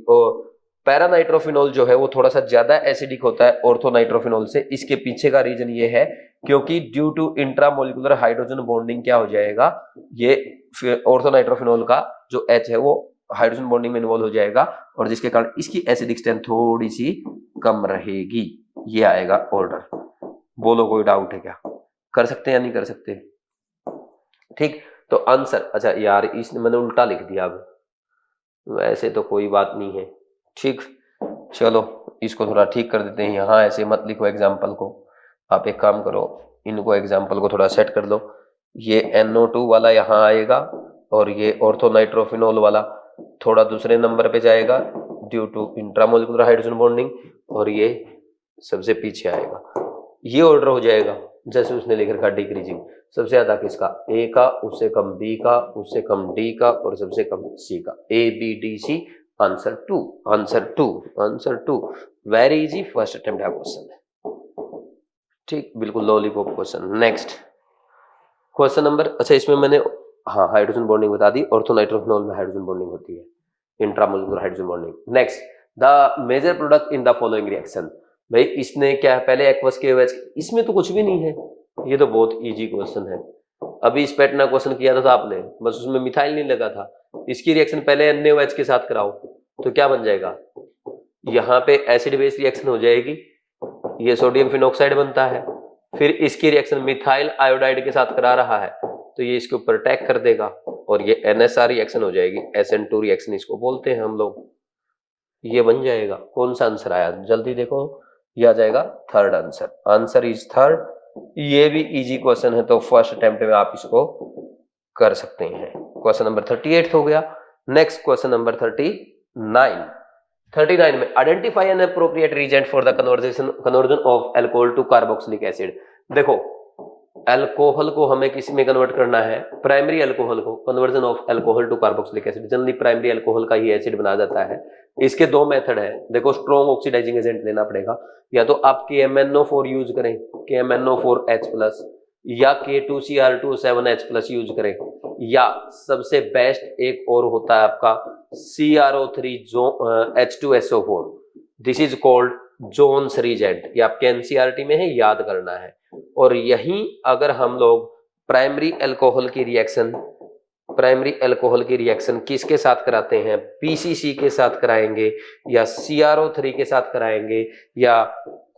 पैरानाइट्रोफिनोल जो है वो थोड़ा सा ज्यादा एसिडिक होता है ऑर्थोनाइट्रोफिनोल से। इसके पीछे का रीजन ये है क्योंकि due to intramolecular hydrogen bonding क्या हो जाएगा, ये ऑर्थोनाइट्रोफिनोल का जो H है वो हाइड्रोजन बॉन्डिंग में इन्वॉल्व हो जाएगा, और जिसके कारण इसकी एसिडिक स्ट्रेंथ थोड़ी सी कम रहेगी। ये आएगा ऑर्डर। बोलो कोई डाउट है क्या? कर सकते हैं या नहीं कर सकते? ठीक, तो आंसर, अच्छा यार इसने मैंने उल्टा लिख दिया, अब वैसे तो कोई बात नहीं है, ठीक, चलो इसको थोड़ा ठीक कर देते हैं। यहाँ ऐसे मत लिखो एग्जाम्पल को, आप एक काम करो, इनको एग्जाम्पल को थोड़ा सेट कर लो। ये NO2 वाला यहाँ आएगा और ये ऑर्थोनाइट्रोफिनॉल वाला थोड़ा दूसरे नंबर पे जाएगा due to intramolecular hydrogen bonding, और ये सबसे पीछे आएगा। ये ऑर्डर हो जाएगा जैसे उसने लिख रखा डिक्रीजिंग, सबसे ज्यादा किसका, ए का, उससे कम बी का, उससे कम डी का, और सबसे कम सी का। A B D C, answer 2, answer 2, answer 2। Very easy, first attempt का क्वेश्चन है, ठीक, बिल्कुल lollipop question. Next question number, अच्छा इसमें मैंने हाँ हाइड्रोजन बॉन्डिंग बता दी, ऑर्थोनाइट्रोफिनॉल में हाइड्रोजन बॉन्डिंग होती है, intramolecular hydrogen bonding. Next, the major product in the following reaction. भाई इसने क्या है, पहले एक्वस के OH, इसमें तो कुछ भी नहीं है, ये तो बहुत इजी क्वेश्चन है। अभी इस पैटर्न क्वेश्चन किया था आपने, बस उसमें मिथाइल नहीं लगा था। इसकी रिएक्शन पहले NaOH के साथ कराओ तो क्या बन जाएगा, यहाँ पे एसिड बेस रिएक्शन हो जाएगी, ये सोडियम फिनॉक्साइड बनता है। फिर इसकी रिएक्शन मिथाइल आयोडाइड के साथ करा रहा है तो ये इसके ऊपर अटैक कर देगा और ये NSR रिएक्शन हो जाएगी, SN2 रिएक्शन इसको बोलते हैं हम लोग। ये बन जाएगा, कौन सा आंसर आया जल्दी देखो, ये आ जाएगा third answer, answer is third. ये भी इजी क्वेश्चन है तो फर्स्ट अटेम्प्ट में आप इसको कर सकते हैं। क्वेश्चन नंबर 38 हो गया। नेक्स्ट क्वेश्चन नंबर 39 में identify an appropriate reagent for the conversion of alcohol to carboxylic acid. देखो अल्कोहल को हमें किसी में कन्वर्ट करना है, प्राइमरी अल्कोहल को, conversion of alcohol to carboxylic acid. Generally primary alcohol का ही एसिड बना जाता है। इसके दो मेथड है, देखो स्ट्रॉन्ग ऑक्सीडाइजिंग एजेंट लेना पड़ेगा, या तो आप KMnO4 यूज करें, KMnO4H+, या K2Cr2O7H+ यूज करें, या सबसे बेस्ट एक और होता है आपका CrO3H2SO4, this is called Jones reagent. ये आपके NCERT में है, याद करना है। और यही अगर हम लोग प्राइमरी अल्कोहल की रिएक्शन किसके साथ कराते हैं, PCC के साथ कराएंगे, या CrO3 के साथ कराएंगे, या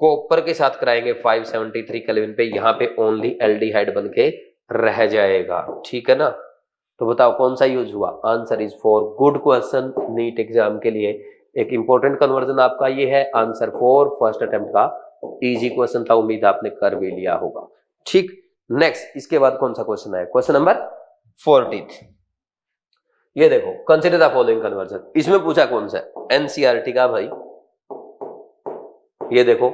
कॉपर के साथ कराएंगे 573 केल्विन पे, यहाँ पे ओनली एल्डिहाइड बन के रह जाएगा, ठीक है ना। तो बताओ कौन सा यूज हुआ, answer is 4। Good question, NEET exam के लिए एक इंपॉर्टेंट कन्वर्जन आपका ये है, आंसर 4 फर्स्ट अटेम्प्ट का इजी क्वेश्चन था, उम्मीद आपने कर भी लिया होगा, ठीक। नेक्स्ट इसके बाद कौन सा क्वेश्चन है, क्वेश्चन नंबर 40। ये देखो, कंसीडर द फॉलोइंग कन्वर्जन, इसमें पूछा कौन सा है, NCERT का भाई। ये देखो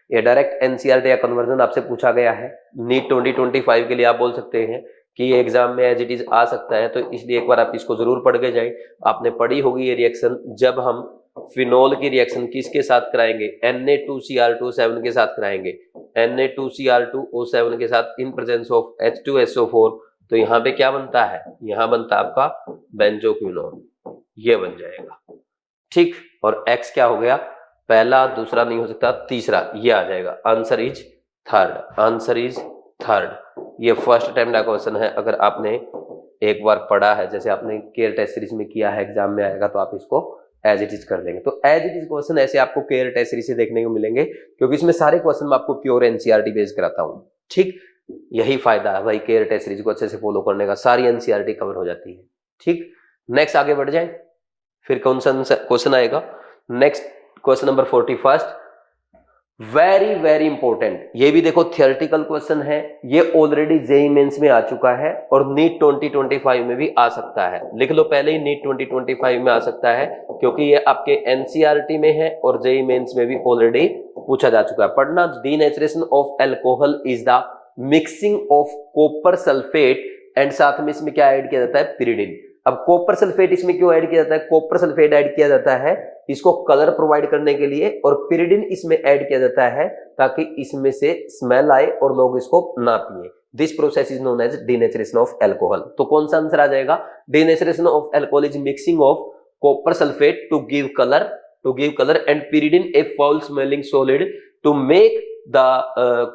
ये डायरेक्ट NCERT या कन्वर्जन आपसे पूछा गया है। नीट 2025 के लिए आप बोल सकते हैं कि ये एग्जाम में एज इट इज आ सकता है, तो इसलिए एक बार आप इसको जरूर पढ़ के जाएं। आपने पढ़ी होगी ये रिएक्शन, जब हम फिनोल की रिएक्शन किसके साथ कराएंगे, Na2Cr2O7 के साथ कराएंगे, Na2Cr2O7 के साथ इन प्रेजेंस ऑफ H2SO4, तो यहाँ पे क्या बनता है, यहाँ बनता है आपका बेंजोक्विनोन, ये बन जाएगा, ठीक। और X क्या हो गया, पहला दूसरा नहीं हो सकता, तीसरा ये आ जाएगा, answer is third, answer is third. ये फर्स्ट अटेम्प्ट का क्वेश्चन है, अगर आपने एक बार पढ़ा है, जैसे आपने केयर टेस्ट सीरीज में किया है, एग्जाम में आएगा तो आप इसको एज इट इज कर लेंगे। तो एज इट इज क्वेश्चन ऐसे आपको केयर टेस्ट सीरीज से देखने को मिलेंगे, क्योंकि इसमें सारे क्वेश्चन मैं आपको प्योर NCERT बेस्ड कराता हूँ, ठीक। यही फायदा है भाई केयर टेस्ट सीरीज को अच्छे से फॉलो करने का, सारी NCERT कवर हो जाती है, ठीक। नेक्स्ट आगे बढ़ जाए, फिर कौन सा क्वेश्चन आएगा, next question number 41, very very important. ये भी देखो थियोरेटिकल क्वेश्चन है, ये ऑलरेडी JEE मेंस में आ चुका है और नीट 2025 में भी आ सकता है। लिख लो पहले ही, नीट 2025 में आ सकता है क्योंकि ये आपके NCERT में है और JEE मेंस में भी ऑलरेडी पूछा जा चुका है। पढ़ना, denaturation of alcohol is the mixing of copper sulphate and साथ में इसमें क्या ऐड किया जाता है, पिरिडिन। अब कॉपर सल्फेट इसमें क्यों ऐड किया जाता है, कॉपर सल्फेट ऐड किया जाता है इसको कलर प्रोवाइड करने के लिए, और पिरिडिन इसमें ऐड किया जाता है ताकि इसमें से स्मेल आए और लोग इसको ना पिए। This process is known as denaturation of alcohol. तो कौन सा आंसर आ जाएगा, denaturation of alcohol is mixing of copper sulphate to give colour and pyridine a foul smelling solid to make the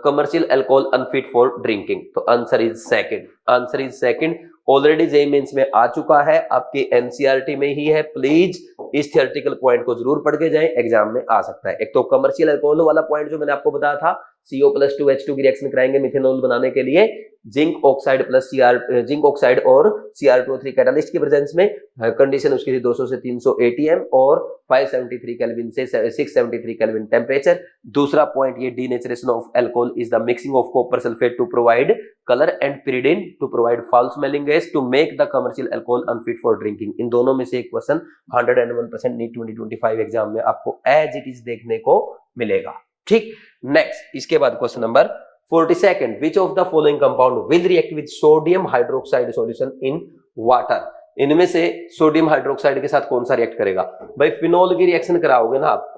commercial alcohol unfit for drinking. तो answer is second, answer is second. Already JEE mains में आ चुका है, आपके NCERT में ही है। Please इस theoretical point को जरूर पढ़ के जाएं, एग्जाम में आ सकता है। एक तो कमर्शियल अल्कोहल वाला पॉइंट जो मैंने आपको बताया था, CO+2H2 की रिएक्शन कराएंगे मिथेनॉल बनाने के लिए जिंक ऑक्साइड और Cr2O3 कैटालिस्ट की प्रेजेंस में। कंडीशन उसकी थी 200 से 300 ATM और 573 केल्विन से 673 केल्विन टेम्परेचर। दूसरा पॉइंट ये denaturation of alcohol is the mixing of copper sulphate to provide colour and pyridine to provide foul smelling gas to make the commercial alcohol unfit for drinking. इन दोनों में से एक question 101% NEET 2025 exam में आपको as it is देखने को मिलेगा। ठीक, नेक्स्ट इसके बाद question number 42, which of the following compound will react with sodium hydroxide solution in water? इनमें से सोडियम हाइड्रोक्साइड के साथ कौन सा रिएक्ट करेगा? भाई फिनोल की रिएक्शन कराओगे ना आप,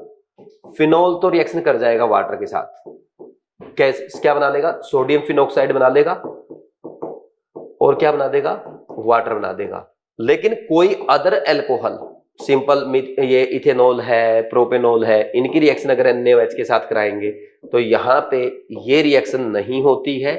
फिनोल तो रिएक्शन कर जाएगा वाटर के साथ। क्या बना लेगा? सोडियम फिनोक्साइड बना लेगा और क्या बना देगा? वाटर बना देगा। लेकिन कोई अदर एल्कोहल, सिंपल ये इथेनॉल है, प्रोपेनॉल है, इनकी रिएक्शन अगर NaOH के साथ कराएंगे तो यहाँ पे ये रिएक्शन नहीं होती है।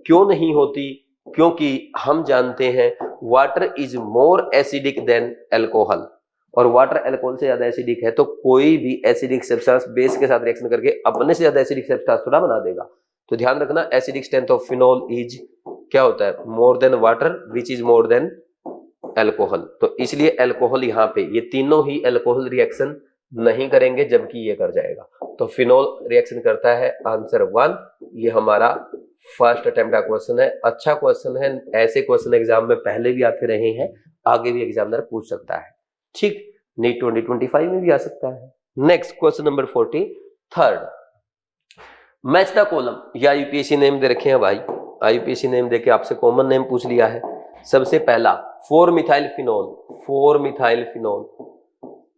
क्यों नहीं होती? क्योंकि हम जानते हैं water is more acidic then alcohol, और वाटर अल्कोहल से ज्यादा एसिडिक है, तो कोई भी एसिडिक सब्सटेंस बेस के साथ रिएक्शन करके अपने से ज्यादा एसिडिक सब्सटेंस थोड़ा बना देगा। तो ध्यान रखना, acidic strength of phenol is क्या होता है? More than water which is more than alcohol. तो इसलिए अल्कोहल यहाँ पे ये तीनों ही अल्कोहल रिएक्शन नहीं करेंगे, जबकि ये कर जाएगा। तो फिनोल रिएक्शन करता है, आंसर 1। ये हमारा फर्स्ट अटेम्प्ट का क्वेश्चन है। अच्छा क्वेश्चन है, ऐसे क्वेश्चन एग्जाम में पहले भी आते रहे हैं, आगे भी एग्जामिनर पूछ सकता है। ठीक, नीट 2025 में भी आ सकता है। Next question number 43, match the column. या यूपीएससी नेम दे रखे हैं भाई, यूपीएससी नेम देके आपसे कॉमन नेम पूछ लिया है। सबसे पहला 4-मिथाइल फिनोल, 4-मिथाइल फिनोल,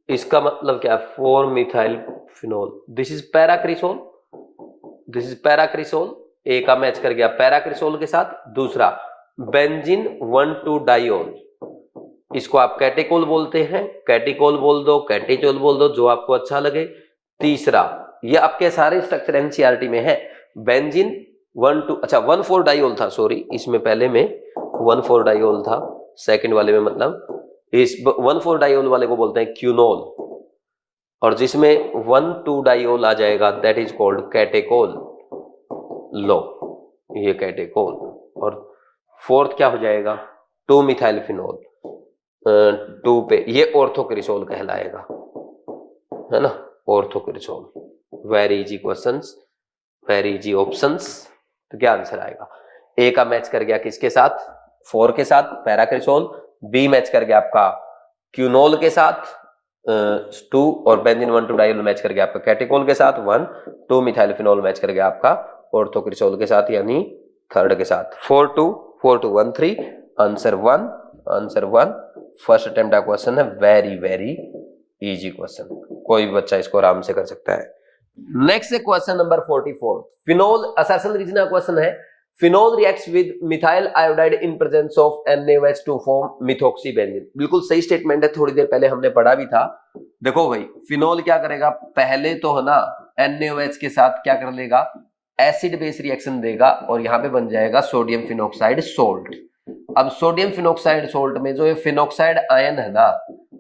इसका मतलब क्या है? Four methyl phenol, this is paracresol, this is paracresol. A का मैच कर गया पैराक्रिसोल के साथ। दूसरा बेंजीन 1,2-डाइओल, इसको आप कैटेकोल बोलते हैं, कैटिकोल बोल दो, कैटेचोल बोल दो, जो आपको अच्छा लगे। तीसरा, ये आपके सारे स्ट्रक्चर एनसीईआरटी में है। बेंजीन 1,4-डाइओल था, सॉरी, इसमें पहले में 1,4-डाइओल था, सेकंड वाले में मतलब इस 1,4-डाइओल वाले को बोलते हैं क्यूनोल, और जिसमें 1,2-डाइओल आ जाएगा दैट इज कॉल्ड कैटेकोल। लो, ये कैटेकोल। और फोर्थ क्या हो जाएगा? 2-मिथाइल फिनोल, 2 पे ये ऑर्थोक्रिसोल कहलाएगा, है ना, orthocresol. Very easy questions, very easy options. तो क्या आंसर आएगा? ए का मैच कर गया किसके साथ? 4 के साथ, पैराक्रिसोल। बी मैच कर गया आपका क्यूनोल के साथ 2, और बेंजीन 1,2-डाइओल मैच कर गया आपका कैटेकोल के साथ 1, 2-मिथाइल फिनोल मैच कर गया आपका ऑर्थोक्रिसोल के साथ, यानी थर्ड के साथ। 4-2-1-3, आंसर 1, आंसर 1। फर्स्ट अटेम्प्ट का क्वेश्चन है, वेरी वेरी इजी क्वेश्चन, कोई भी बच्चा इसको आराम से कर सकता है। नेक्स्ट है question number 44, phenol assertion reason का क्वेश्चन है। Phenol reacts with methyl iodide in presence of NaOH to form methoxybenzene. बिल्कुल सही स्टेटमेंट है, थोड़ी देर पहले हमने पढ़ा भी था। देखो भाई, फिनोल क्या करेगा? पहले तो है ना NaOH के साथ क्या कर लेगा? एसिड बेस रिएक्शन देगा, और यहाँ पे बन जाएगा सोडियम फिनोक्साइड सोल्ट। अब सोडियम फिनोक्साइड सोल्ट में जो ये फिनोक्साइड आयन है ना,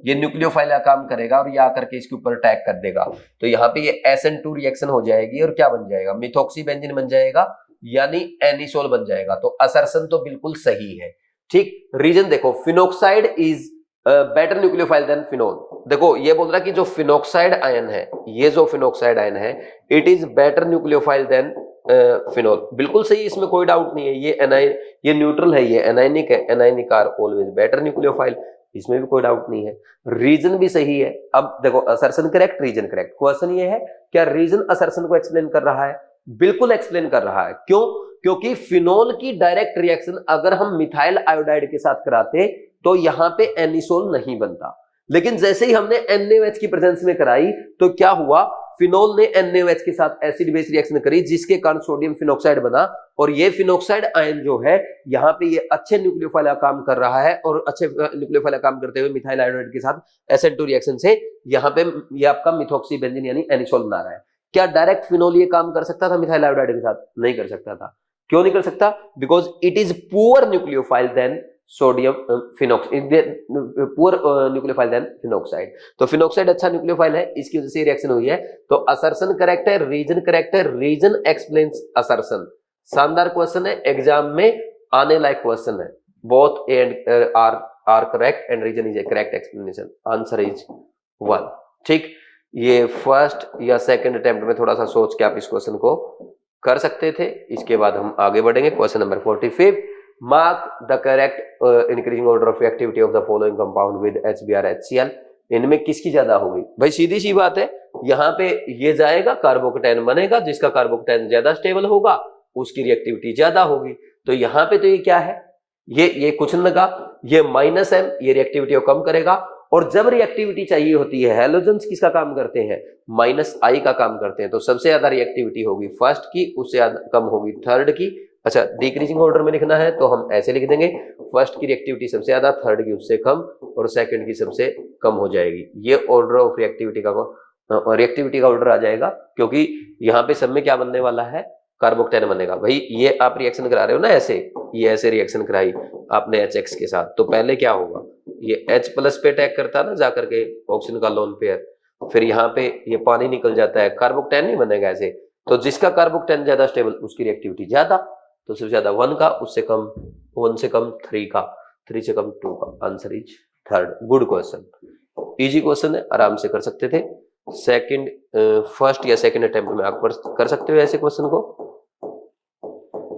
ये न्यूक्लियोफाइल का काम करेगा और ये आकर के इसके ऊपर अटैक कर देगा। तो यहाँ पे ये SN2 रिएक्शन हो जाएगी, और क्या बन जाएगा? मिथॉक्सीबेंजीन बन जाएगा, यानी एनिसोल बन जाएगा। तो असर्शन तो बिल्कुल सही है। ठीक, रीजन देखो, phenoxide is better nucleophile than phenol. देखो ये बोल रहा है कि जो फिनोक्साइड आयन है, ये जो फिनोक्साइड आयन है, it is better nucleophile than phenol. बिल्कुल सही, इसमें कोई डाउट नहीं है। ये न्यूट्रल है, ये एनायनिक है, anionic are always better nucleophile, इसमें भी कोई डाउट नहीं है। रीजन भी सही है। अब देखो, assertion correct, reason correct. Question ये है, क्या रीजन असर्शन को एक्सप्लेन कर रहा है? बिल्कुल एक्सप्लेन कर रहा है। क्यों? क्योंकि फिनोल की डायरेक्ट रिएक्शन अगर हम मिथाइल आयोडाइड के साथ कराते तो यहां पे एनिसोल नहीं बनता, लेकिन जैसे ही हमने NaOH की प्रेजेंस में कराई तो क्या हुआ? फिनोल ने NaOH के साथ एसिड बेस रिएक्शन करी, जिसके कारण सोडियम फिनोक्साइड बना, और ये फिनोक्साइड आयन जो है यहाँ पे ये अच्छे न्यूक्लियोफाइल का काम कर रहा है, और अच्छे न्यूक्लियोफाइल का काम करते हुए मिथाइल आयोडाइड के साथ SN2 रिएक्शन से यहाँ पे ये आपका मिथॉक्सीबेंजीन यानी एनिसोल बना रहा है। क्या डायरेक्ट फिनोल ये काम कर सकता था मिथाइल आयोडाइड के साथ? नहीं कर सकता था। क्यों नहीं कर सकता? Because it is poor nucleophile than sodium poor nucleophile than phenoxide. तो फिनोक्साइड अच्छा न्यूक्लियोफाइल है, इसकी वजह से रिएक्शन हुई है। तो असर्शन करेक्ट है, रीजन करेक्ट है, रीजन एक्सप्लेन्स असर्शन। शानदार क्वेश्चन है, एग्जाम में आने लायक क्वेश्चन है। Both A and R correct and reason is a correct explanation. Answer is 1। ठीक, ये फर्स्ट या सेकंड अटेम्प्ट में थोड़ा सा सोच के आप इस क्वेश्चन को कर सकते थे। इसके बाद हम आगे बढ़ेंगे। Question number 45, mark the correct increasing order of reactivity of the following compound with HBr HCl। इनमें किसकी ज्यादा होगी? भाई सीधी सी बात है, यहाँ पे ये जाएगा, कार्बोकेटाइन बनेगा, जिसका कार्बोकेटाइन ज्यादा स्टेबल होगा उसकी रिएक्टिविटी ज्यादा होगी। तो यहाँ पे तो ये क्या है, ये कुछ नहीं लगा, ये -M, ये रिएक्टिविटी को कम करेगा। और जब रिएक्टिविटी चाहिए होती है, हैलोजेंस किसका काम करते हैं? -I का काम करते हैं। तो सबसे ज्यादा रिएक्टिविटी होगी फर्स्ट की, उससे कम होगी थर्ड की। अच्छा, डिक्रीजिंग ऑर्डर में लिखना है तो हम ऐसे लिख देंगे, फर्स्ट की रिएक्टिविटी सबसे ज्यादा, थर्ड की उससे कम, और सेकंड की सबसे कम हो जाएगी। ये ऑर्डर ऑफ रिएक्टिविटी का ऑर्डर आ जाएगा, क्योंकि यहाँ पे सब में क्या बनने वाला है? कार्बोकेटाइन बनेगा। भाई ये आप रिएक्शन करा रहे हो ना, ऐसे ये ऐसे रिएक्शन कराई आपने HX के साथ, तो पहले क्या होगा? ये H+ पे अटैक करता है ना जाकर के ऑक्सीजन का लोन पेयर, फिर यहाँ पे ये पानी निकल जाता है, कार्बोकेटाइन नहीं बनेगा ऐसे। तो जिसका कार्बोकेटाइन ज्यादा स्टेबल उसकी रिएक्टिविटी ज्यादा, तो सबसे ज्यादा 1 का, उससे कम 1 से कम 3 का, 3 से कम 2 का। Answer is 3rd। Good question, easy question है, आराम से कर सकते थे। फर्स्ट या सेकंड अटेम्प्ट में आप कर सकते हो ऐसे क्वेश्चन को।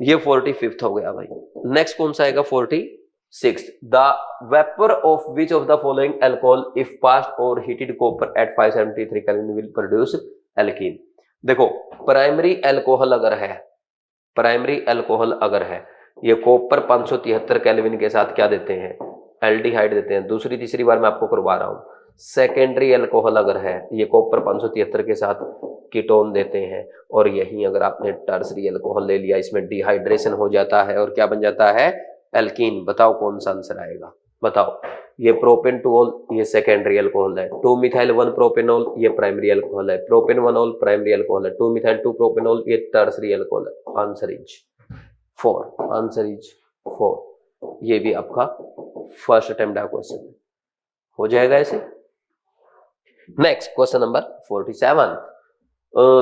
ये 45th हो गया भाई। नेक्स्ट कौन सा आएगा? 46th। The vapour of which of the following alcohol if passed over heated copper at 573 kelvin will produce alkene. देखो, प्राइमरी अल्कोहल अगर है, ये कॉपर 573 केल्विन के साथ क्या देते हैं? एल्डिहाइड देते हैं। दूसरी तीसरी बार मैं आपको करवा रहा हूं। सेकेंडरी अल्कोहल अगर है, ये कॉपर 573 के साथ कीटोन देते हैं। और यही अगर आपने टर्सरी अल्कोहल ले लिया, इसमें डिहाइड्रेशन हो जाता है और क्या बन जाता है? एल्कीन। बताओ कौन सा आंसर आएगा? बताओ। ये प्रोपेन-2-ऑल ये सेकेंडरी अल्कोहल है, 2-मिथाइल-1-प्रोपेनॉल ये प्राइमरी अल्कोहल है, प्रोपेन-1-ऑल प्राइमरी अल्कोहल है, 2-मिथाइल-2-प्रोपेनॉल ये टर्सरी अल्कोहल है। Answer is 4। Answer is 4। ये भी आपका फर्स्ट अटेम्प्ट का क्वेश्चन हो जाएगा ऐसे। Next question number 47,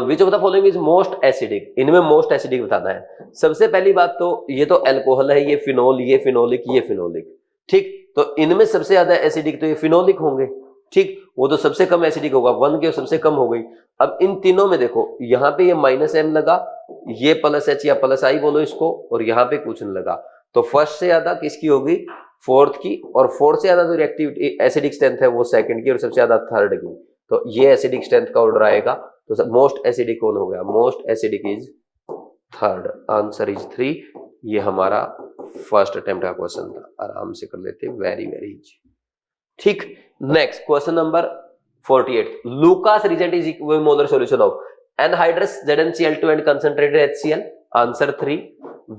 which of the following is most acidic. इनमें मोस्ट एसिडिक बताना है। सबसे पहली बात तो ये तो अल्कोहल है, ये फिनोल, ये फिनोलिक, ये फिनोलिक। ठीक, तो इनमें सबसे ज्यादा एसिडिक तो ये फिनोलिक होंगे। ठीक, वो तो सबसे कम एसिडिक होगा, 1 के सबसे कम हो गई। अब इन तीनों में देखो, यहाँ पे ये -M लगा, ये +H या +I बोलो इसको, और यहाँ पे कुछ नहीं लगा। तो फर्स्ट से ज्यादा किसकी होगी? 4th की, और 4th से ज्यादा जो रिएक्टिविटी एसिडिक स्ट्रेंथ है वो 2nd की, और सबसे ज्यादा 3rd की। तो ये एसिडिक स्ट्रेंथ का ऑर्डर आएगा। तो मोस्ट एसिडिक कौन हो गया? Most acidic is 3rd। Answer is 3। ये हमारा फर्स्ट अटेम्प्ट का क्वेश्चन था, आराम से कर लेते, वेरी वेरी इजी। ठीक, next question number 48, Lucas reagent is equimolar solution of anhydrous ZnCl2 and concentrated HCl। Answer 3,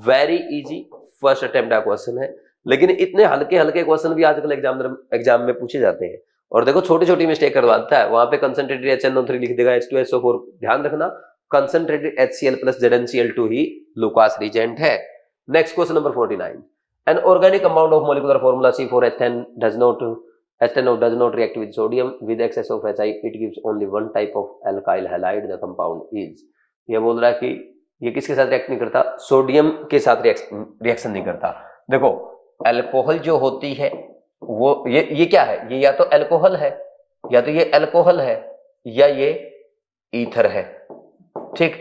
very easy, first attempt का क्वेश्चन है। लेकिन इतने हल्के हल्के क्वेश्चन भी आजकल एग्जाम में पूछे जाते हैं। और देखो, छोटी छोटी मिस्टेक करवाता है, वहां पे कंसंट्रेटेड HNO3 लिख देगा, H2SO4। ध्यान रखना, कंसंट्रेटेड HCl प्लस ZnCl2 ही लुकास रिएजेंट है। Next question number 49, an organic compound of molecular formula C4H10 does not react with sodium with excess of Hi. It gives only one type of alkyl halide. The compound is। ये बोल रहा है कि ये किसके साथ react नहीं करता? सोडियम के साथ रिएक्शन नहीं करता। देखो, अल्कोहल जो होती है वो ये क्या है? ये या तो अल्कोहल है, या तो ये अल्कोहल है, या ये ईथर है। ठीक,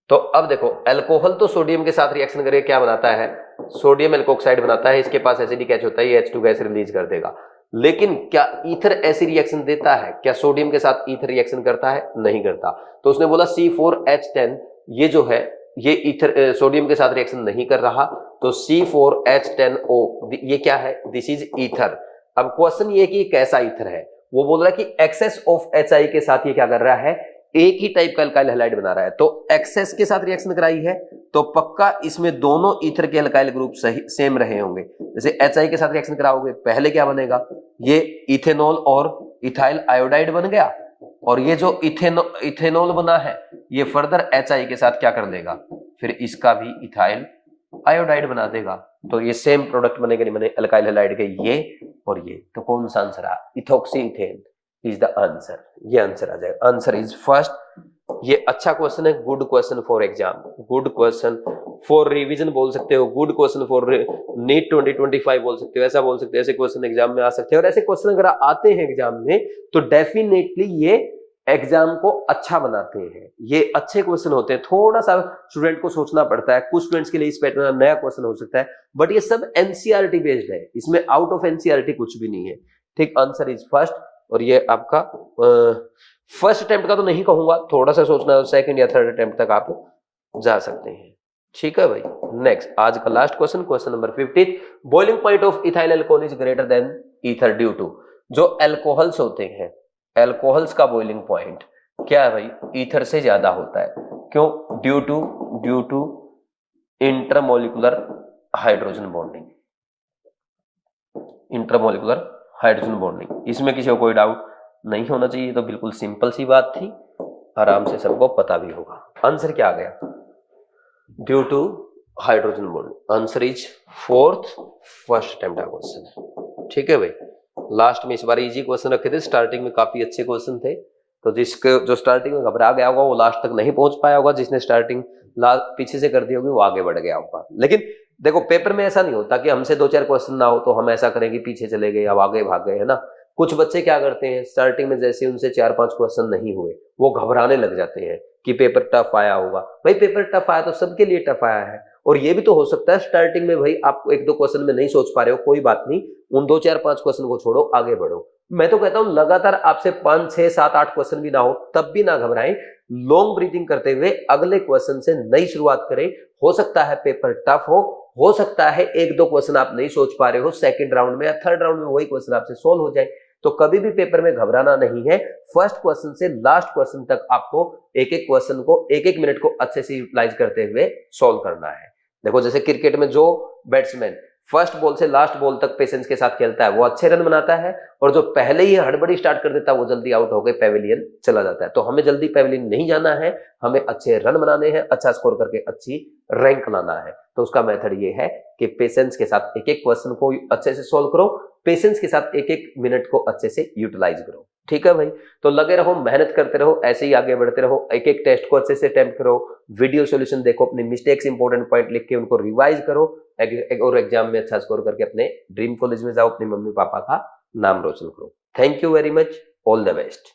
तो अब देखो, अल्कोहल तो सोडियम के साथ रिएक्शन करके क्या बनाता है? सोडियम एल्कोक्साइड बनाता है। इसके पास एसिडिक H होता है, ये H2 गैस रिलीज कर देगा। लेकिन क्या ईथर ऐसी रिएक्शन देता है? क्या सोडियम के साथ ईथर रिएक्शन करता है? नहीं करता। तो उसने बोला C4H10 ये जो है ये ईथर सोडियम के साथ रिएक्शन नहीं कर रहा, तो C4H10O ये क्या है? This is ether. अब क्वेश्चन ये कि कैसा ईथर है? वो बोल रहा है कि एक्सेस ऑफ HI के साथ ये क्या कर रहा है? एक ही टाइप का अल्काइल हैलाइड बना रहा है। तो एक्सेस के साथ रिएक्शन कराई है तो पक्का इसमें दोनों ईथर के अल्काइल ग्रुप सही सेम रहे होंगे। जैसे HI के साथ रिएक्शन कराओगे, पहले क्या बनेगा? ये इथेनॉल और इथाइल आयोडाइड बन गया, और ये जो इथेनॉल बना है ये फर्दर HI के साथ क्या कर देगा? फिर इसका भी इथाइल आयोडाइड बना देगा। तो ये सेम प्रोडक्ट बनेगा नहीं, मैंने अल्काइल हैलाइड के ये और ये, तो कौन सा आंसर आ, ethoxy ethane is the answer, ये आंसर आ जाएगा, आंसर इज फर्स्ट। ये अच्छा क्वेश्चन है, good question for exam, good question for revision बोल सकते हो, गुड क्वेश्चन फॉर नीट 2025 बोल सकते हो, ऐसा बोल सकते हो, ऐसे क्वेश्चन एग्जाम में आ सकते हैं। और ऐसे क्वेश्चन अगर आते हैं एग्जाम में तो डेफिनेटली ये एग्जाम को अच्छा बनाते हैं, ये अच्छे क्वेश्चन होते हैं। थोड़ा सा स्टूडेंट को सोचना पड़ता है, कुछ स्टूडेंट्स के लिए इस पैटर्न नया क्वेश्चन हो सकता है, बट ये सब एनसीईआरटी बेस्ड है, इसमें आउट ऑफ एनसीईआरटी कुछ भी नहीं है। ठीक, आंसर इज फर्स्ट। और ये आपका फर्स्ट अटेम्प्ट का तो नहीं कहूंगा, थोड़ा सा सोचना, सेकंड या थर्ड अटेम्प्ट तक आप जा सकते हैं। ठीक है भाई, नेक्स्ट आज का last question, question number 15, boiling point of ethyl alcohol is greater than ether due to, जो अल्कोहल्स होते हैं, अल्कोहल्स का बॉइलिंग पॉइंट क्या है भाई, ईथर से ज्यादा होता है। क्यों? Due to intermolecular hydrogen bonding, intermolecular hydrogen bonding, इसमें किसी को कोई डाउट नहीं होना चाहिए, तो बिल्कुल सिंपल सी बात थी, आराम से सबको पता भी होगा। आंसर क्या आ गया? Due to hydrogen bonding, answer is fourth, first attempt का क्वेश्चन है। ठीक है भाई, लास्ट में इस बार इजी क्वेश्चन रखे थे, स्टार्टिंग में काफी अच्छे क्वेश्चन थे, तो जिसके जो स्टार्टिंग में घबरा गया होगा वो लास्ट तक नहीं पहुंच पाया होगा, जिसने स्टार्टिंग पीछे से कर दी होगी वो आगे बढ़ गया होगा। लेकिन देखो पेपर में ऐसा नहीं होता कि हमसे 2-4 क्वेश्चन ना हो तो हम ऐसा करें कि पीछे चले गए, अब आगे भाग गए, है ना। कुछ बच्चे क्या करते हैं, स्टार्टिंग में जैसे उनसे 4-5 क्वेश्चन नहीं हुए वो घबराने लग जाते हैं कि पेपर टफ आया होगा। भाई पेपर टफ आया तो सबके लिए टफ आया है, और ये भी तो हो सकता है स्टार्टिंग में भाई आप 1-2 क्वेश्चन में नहीं सोच पा रहे हो, कोई बात नहीं, उन 2-4-5 क्वेश्चन को छोड़ो, आगे बढ़ो। मैं तो कहता हूं लगातार आपसे 5, 6, 7, 8 क्वेश्चन भी ना हो तब भी ना घबराएं, लॉन्ग ब्रीथिंग करते हुए अगले क्वेश्चन से नई शुरुआत करें। हो सकता है पेपर टफ हो सकता है 1-2 क्वेश्चन आप नहीं सोच पा रहे हो, सेकंड राउंड में या थर्ड राउंड में वही क्वेश्चन आपसे सोल्व हो जाए। तो कभी भी पेपर में घबराना नहीं है, फर्स्ट क्वेश्चन से लास्ट क्वेश्चन तक आपको एक एक क्वेश्चन को 1-1 मिनट को अच्छे से यूटिलाइज करते हुए सोल्व करना है। देखो जैसे क्रिकेट में जो बैट्समैन फर्स्ट बॉल से लास्ट बॉल तक पेशेंस के साथ खेलता है वो अच्छे रन बनाता है, और जो पहले ही हड़बड़ी स्टार्ट कर देता है वो जल्दी आउट होकर पेविलियन चला जाता है। तो हमें जल्दी पेविलियन नहीं जाना है, हमें अच्छे रन बनाने हैं, अच्छा स्कोर करके अच्छी रैंक लाना है। तो उसका मेथड ये है कि पेशेंस के साथ एक एक क्वेश्चन को अच्छे से सोल्व करो, पेशेंस के साथ एक एक मिनट को अच्छे से यूटिलाइज करो। ठीक है भाई, तो लगे रहो, मेहनत करते रहो, ऐसे ही आगे बढ़ते रहो, एक एक टेस्ट को अच्छे से अटेम्प्ट करो, वीडियो सॉल्यूशन देखो, अपने मिस्टेक्स इंपॉर्टेंट पॉइंट लिख के उनको रिवाइज करो, और एग्जाम में अच्छा स्कोर करके अपने ड्रीम कॉलेज में जाओ, अपने मम्मी पापा का नाम रोशन करो। Thank you very much, all the best.